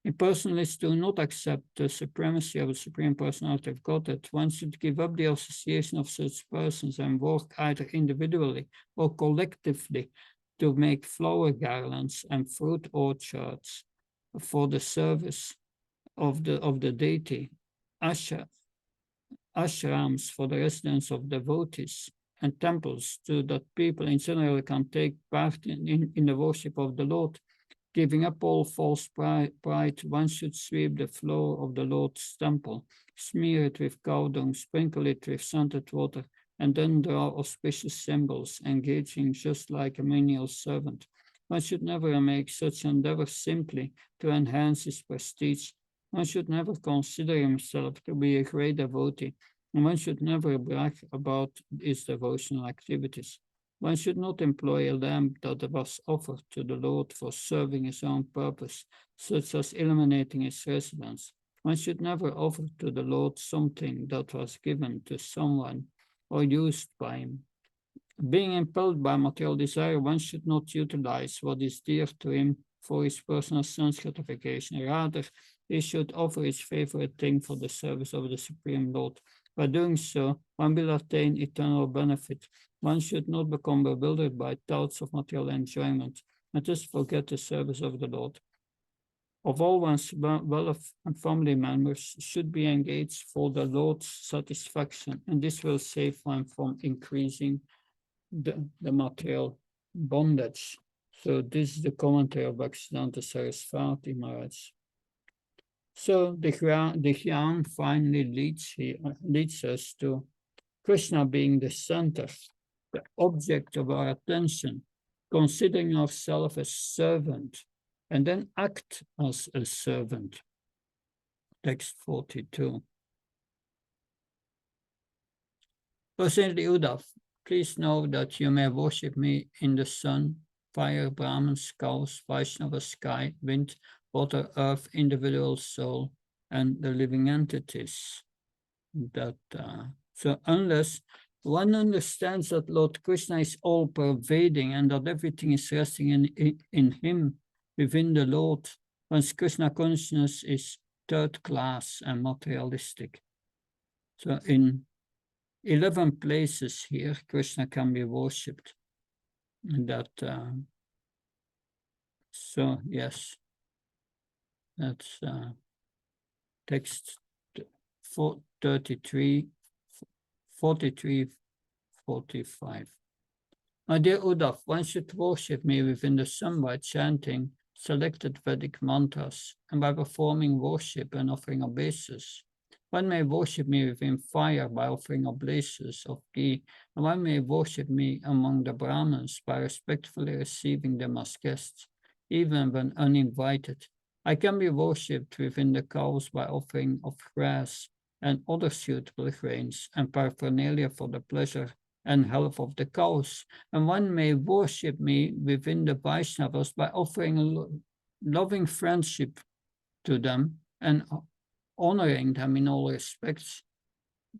Impersonalists do not accept the supremacy of the Supreme Personality of Godhead. One should give up the association of such persons and work either individually or collectively to make flower garlands and fruit orchards for the service of the deity, ashrams for the residence of devotees, and temples so that people in general can take part in the worship of the Lord. Giving up all false pride, one should sweep the floor of the Lord's temple, smear it with cow dung, sprinkle it with scented water, and then draw auspicious symbols, engaging just like a menial servant. One should never make such endeavors simply to enhance his prestige. One should never consider himself to be a great devotee, and one should never brag about his devotional activities. One should not employ a lamp that was offered to the Lord for serving his own purpose, such as illuminating his residence. One should never offer to the Lord something that was given to someone or used by him. Being impelled by material desire, one should not utilize what is dear to him for his personal sense gratification. Rather, he should offer his favorite thing for the service of the Supreme Lord. By doing so, one will attain eternal benefit. One should not become bewildered by thoughts of material enjoyment and thus forget the service of the Lord. Of all one's wealth and family members should be engaged for the Lord's satisfaction, and this will save one from increasing the material bondage. So this is the commentary of Bhaktivedanta Sarasvati Maharaj. So the Gyan finally leads us to Krishna being the center, the object of our attention, considering ourselves as servant, and then act as a servant. Text 42. Personally, Uddhava, please know that you may worship me in the sun, fire, Brahmins, cows, Vaishnava, sky, wind, water, earth, individual soul, and the living entities. So unless one understands that Lord Krishna is all-pervading and that everything is resting in him, within the Lord, one's Krishna consciousness is third class and materialistic. So in 11 places here, Krishna can be worshipped. So yes, that's text 33, 43, 45. My dear Uddhava, one should worship me within the sun by chanting selected Vedic mantras and by performing worship and offering obeisance. One may worship me within fire by offering oblations of ghee, and one may worship me among the Brahmins by respectfully receiving them as guests, even when uninvited. I can be worshipped within the cows by offering of grass and other suitable grains and paraphernalia for the pleasure and health of the cows. And one may worship me within the Vaishnavas by offering loving friendship to them and honoring them in all respects.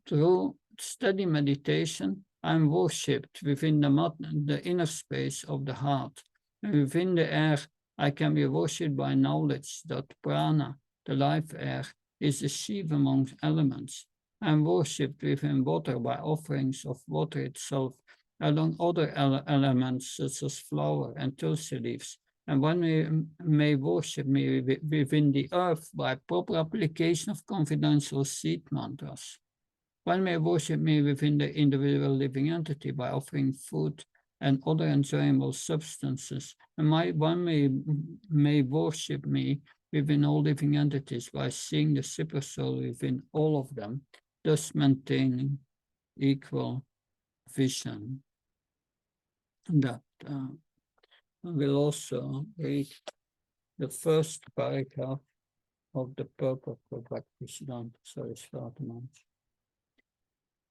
Through steady meditation, I am worshipped within the inner space of the heart. And within the air, I can be worshipped by knowledge that prana, the life air, is the chief among elements. I am worshipped within water by offerings of water itself, along other elements such as flower and tulsi leaves. And one may worship me within the earth by proper application of confidential seed mantras. One may worship me within the individual living entity by offering food and other enjoyable substances. And one may worship me within all living entities by seeing the super soul within all of them, thus maintaining equal vision. That I will also read the first paragraph of the purport of Bhaktivedanta Saraswati Maharaj.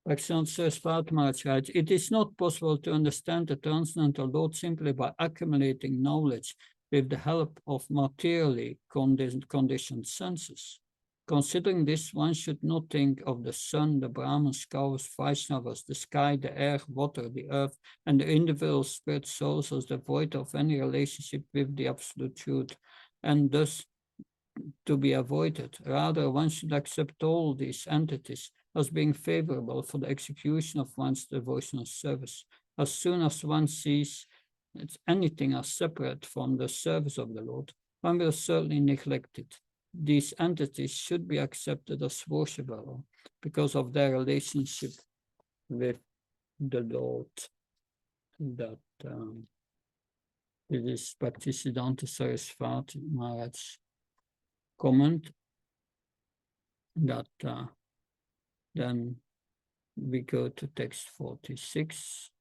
Bhaktivedanta Saraswati Maharaj writes, it is not possible to understand the transcendental Lord simply by accumulating knowledge with the help of materially conditioned senses. Considering this, one should not think of the sun, the Brahmins, cows, Vaishnavas, the sky, the air, water, the earth, and the individual spirit souls as devoid of any relationship with the absolute truth, and thus to be avoided. Rather, one should accept all these entities as being favorable for the execution of one's devotional service. As soon as one sees anything as separate from the service of the Lord, one will certainly neglect it. These entities should be accepted as worshipable because of their relationship with the Lord. That this is Bhaktisiddhanta Saraswati Maharaj's comment. That then we go to text 46.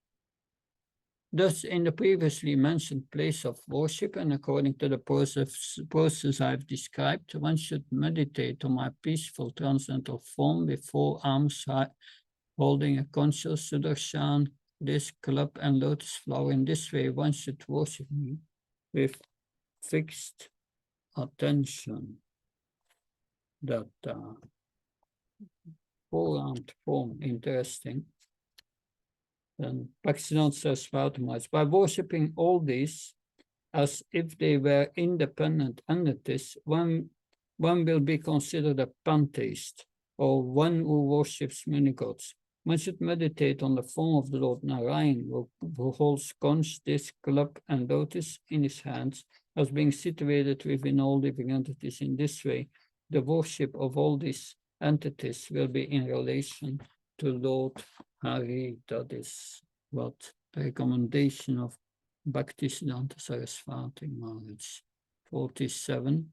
Thus, in the previously mentioned place of worship, and according to the process I've described, one should meditate on my peaceful transcendental form with four arms holding a conscious sudarshan, disc, club, and lotus flower. In this way, one should worship me with fixed attention. That four-armed form, interesting. Then Bhaktivedanta Saraswati Maharaj, by worshipping all these as if they were independent entities, one will be considered a pantheist, or one who worships many gods. One should meditate on the form of the Lord Narayan, who holds conch, disc, club, and lotus in his hands, as being situated within all living entities. In this way, the worship of all these entities will be in relation to Lord Hari. That is what the recommendation of Bhaktisiddhanta Saraswati Maharaj. 47.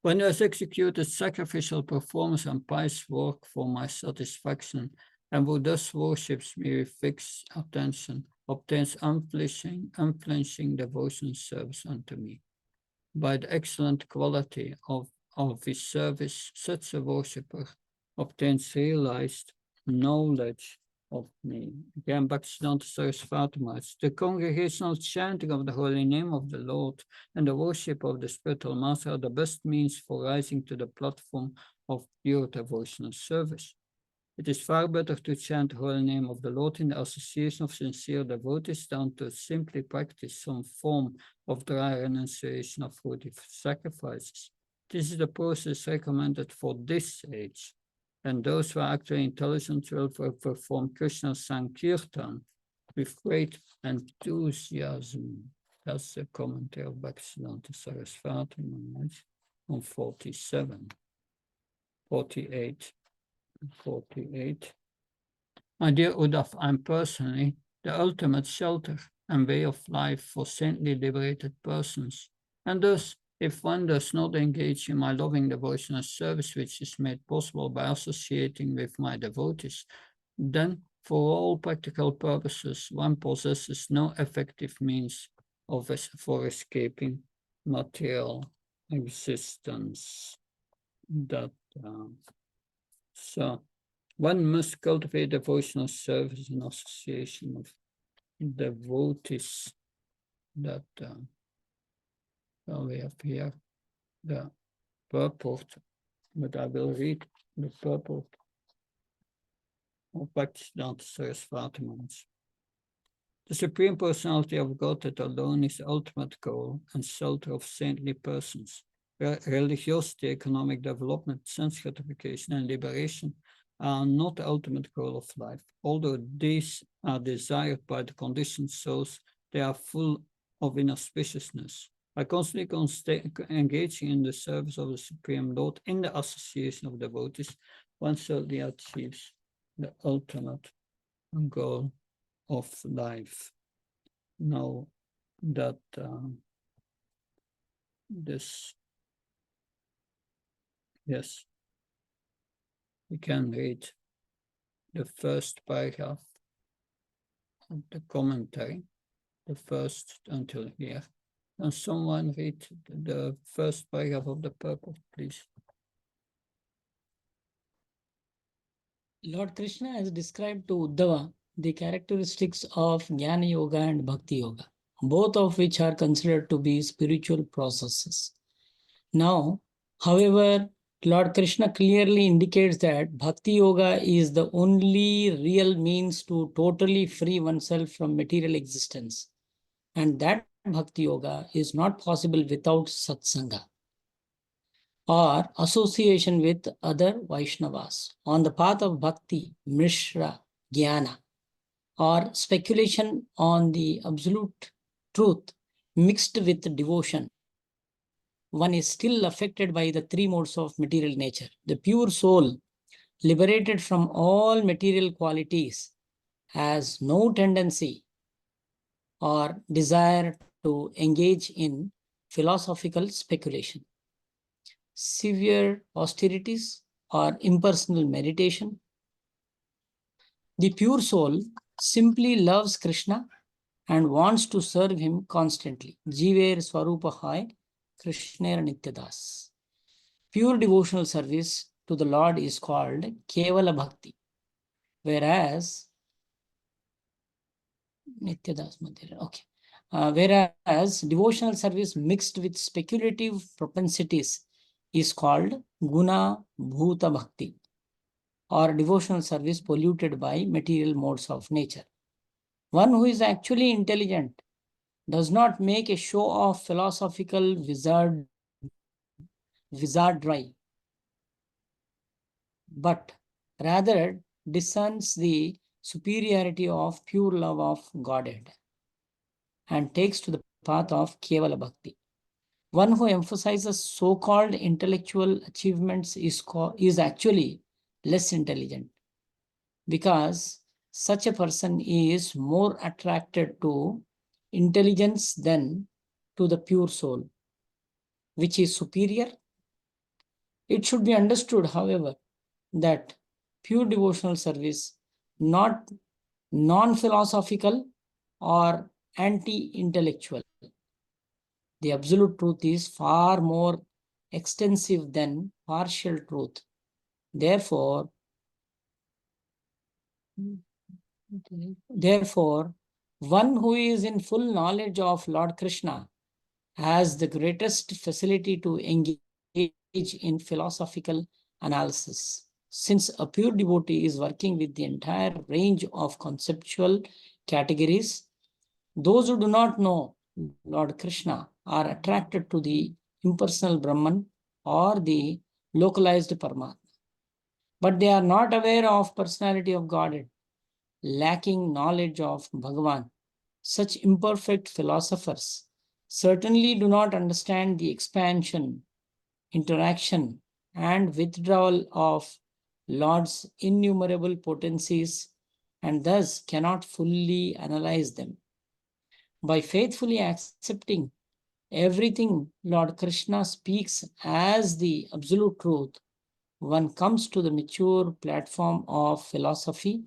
When he has executed sacrificial performance and pious work for my satisfaction, and who thus worships me with fixed attention, obtains unflinching devotion service unto me. By the excellent quality of his service, such a worshipper obtains realized knowledge of me. Again, Bhaktisiddhanta Saraswati Maharaj. The congregational chanting of the holy name of the Lord and the worship of the spiritual master are the best means for rising to the platform of pure devotional service. It is far better to chant the holy name of the Lord in the association of sincere devotees than to simply practice some form of dry renunciation of food sacrifices. This is the process recommended for this age, and those who are actually intelligent will perform Krishna Sankirtan with great enthusiasm. That's the commentary of Bhaktisiddhanta Saraswati Maharaj on 47. 48. 48. My dear Uddhava, I'm personally the ultimate shelter and way of life for saintly liberated persons, and thus If one does not engage in my loving devotional service, which is made possible by associating with my devotees, then for all practical purposes, one possesses no effective means for escaping material existence. So one must cultivate devotional service in association of devotees. Well, we have here the purport, but I will read the purport of Bhaktivedanta Saraswati Maharaj. The Supreme Personality of Godhead alone is the ultimate goal and shelter of saintly persons. Religiosity, economic development, sense gratification, and liberation are not the ultimate goal of life. Although these are desired by the conditioned souls, they are full of inauspiciousness. By constantly engaging in the service of the Supreme Lord in the association of devotees, one certainly achieves the ultimate goal of life. Now that yes, we can read the first paragraph of the commentary, the first until here. Can someone read the first paragraph of the purport, please? Lord Krishna has described to Uddhava the characteristics of Jnana Yoga and Bhakti Yoga, both of which are considered to be spiritual processes. Now, however, Lord Krishna clearly indicates that Bhakti Yoga is the only real means to totally free oneself from material existence. And that Bhakti Yoga is not possible without satsanga, or association with other Vaishnavas on the path of bhakti, mishra, jnana, or speculation on the absolute truth mixed with devotion. One is still affected by the three modes of material nature. The pure soul, liberated from all material qualities, has no tendency or desire to engage in philosophical speculation. Severe austerities or impersonal meditation. The pure soul simply loves Krishna and wants to serve him constantly. Jiver Swarupahai Krishner Nityadas. Pure devotional service to the Lord is called Kevala Bhakti, whereas Nityadas okay. Whereas devotional service mixed with speculative propensities is called Guna Bhuta Bhakti, or devotional service polluted by material modes of nature. One who is actually intelligent does not make a show of philosophical wizardry, but rather discerns the superiority of pure love of Godhead and takes to the path of Kevala Bhakti. One who emphasizes so-called intellectual achievements is actually less intelligent, because such a person is more attracted to intelligence than to the pure soul, which is superior. It should be understood, however, that pure devotional service, not non-philosophical or anti-intellectual. The absolute truth is far more extensive than partial truth. Therefore, one who is in full knowledge of Lord Krishna has the greatest facility to engage in philosophical analysis. Since a pure devotee is working with the entire range of conceptual categories, those who do not know Lord Krishna are attracted to the impersonal Brahman or the localized Paramatma. But they are not aware of personality of Godhead, lacking knowledge of Bhagavan. Such imperfect philosophers certainly do not understand the expansion, interaction, and withdrawal of Lord's innumerable potencies, and thus cannot fully analyze them. By faithfully accepting everything Lord Krishna speaks as the absolute truth, one comes to the mature platform of philosophy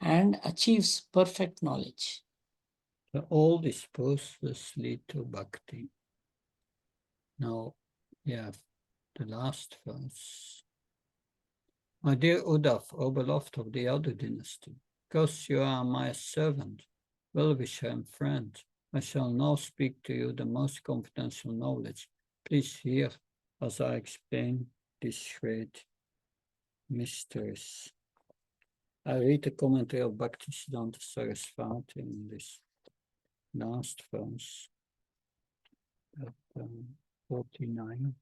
and achieves perfect knowledge. So all these processes lead to bhakti. Now, we have the last verse. My dear Uddhava, O beloved of the other dynasty, because you are my servant, well-wisher and friend, I shall now speak to you the most confidential knowledge. Please hear as I explain these great mysteries. I read the commentary of Bhaktivedanta Sarasvati in this last verse at 49.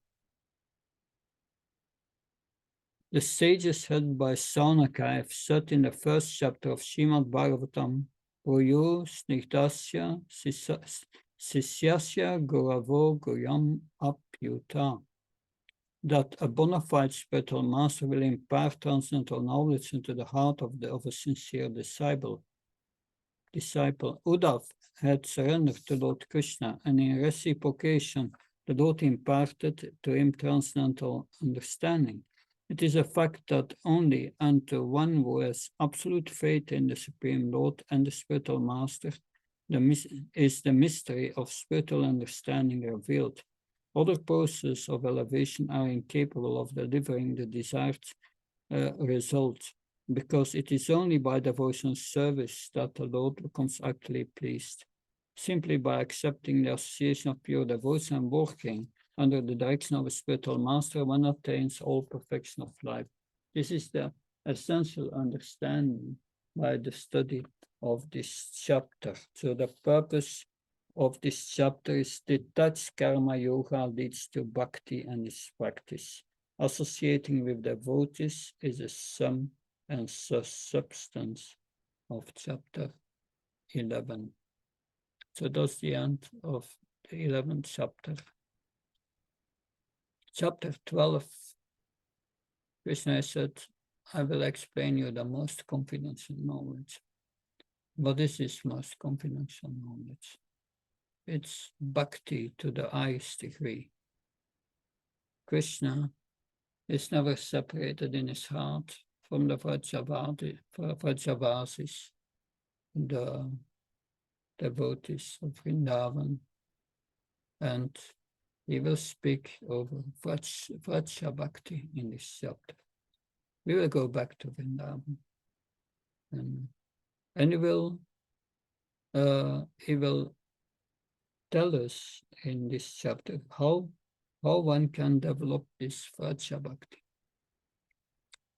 The sages headed by Saunaka have said in the first chapter of Srimad Bhagavatam, Oyo Snigdasya Sisyasya Guravo Guyam Apyuta, that a bona fide spiritual master will impart transcendental knowledge into the heart of a sincere disciple. Uddhava had surrendered to Lord Krishna, and in reciprocation, the Lord imparted to him transcendental understanding. It is a fact that only unto one who has absolute faith in the Supreme Lord and the spiritual master is the mystery of spiritual understanding revealed. Other processes of elevation are incapable of delivering the desired result, because it is only by devotional service that the Lord becomes actually pleased. Simply by accepting the association of pure devotion and working under the direction of a spiritual master, one attains all perfection of life. This is the essential understanding by the study of this chapter. So the purpose of this chapter is detached karma yoga leads to bhakti and its practice. Associating with devotees is a sum and substance of chapter 11. So that's the end of the 11th chapter. Chapter 12, Krishna said, I will explain you the most confidential knowledge. What is this most confidential knowledge? It's bhakti to the highest degree. Krishna is never separated in his heart from the Vrajavasis, the devotees of Vrindavan, and he will speak over Vraja Bhakti in this chapter. We will go back to Vrindavan, and he will tell us in this chapter how one can develop this Vraja Bhakti,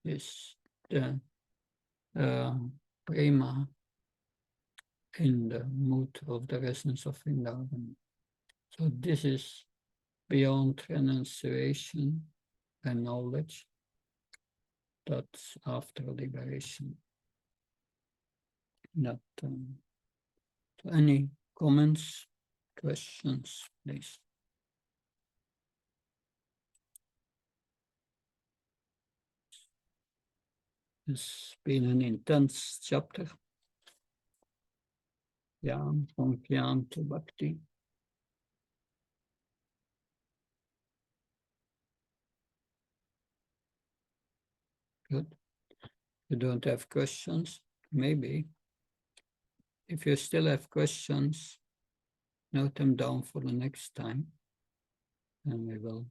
this prema in the mood of the resonance of Vrindavan. So this is beyond renunciation and knowledge. That's after liberation. Not any comments, questions, please. It's been an intense chapter. Yeah, from Jnana to Bhakti. Good. You don't have questions? Maybe. If you still have questions, note them down for the next time, and we will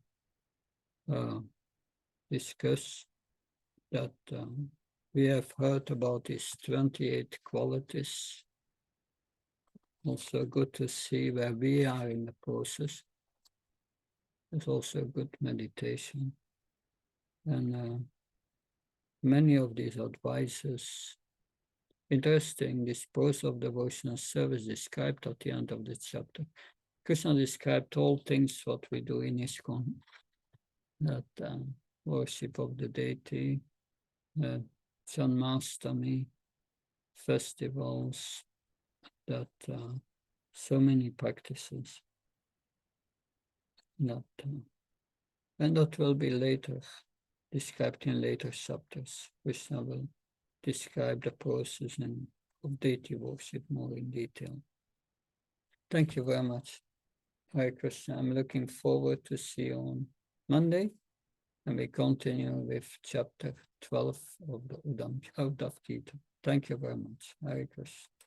discuss that. We have heard about these 28 qualities. Also good to see where we are in the process. It's also good meditation. And many of these advices, interesting, this process of devotional service described at the end of the chapter. Krishna described all things what we do in ISKCON, that worship of the deity, Janmastami, festivals, that so many practices. That, and that will be later described in later chapters. Krishna will describe the process of deity worship more in detail. Thank you very much. Hare Krishna. I'm looking forward to see you on Monday. And we continue with chapter 12 of the Uddhava Gita. Thank you very much. Hare Krishna.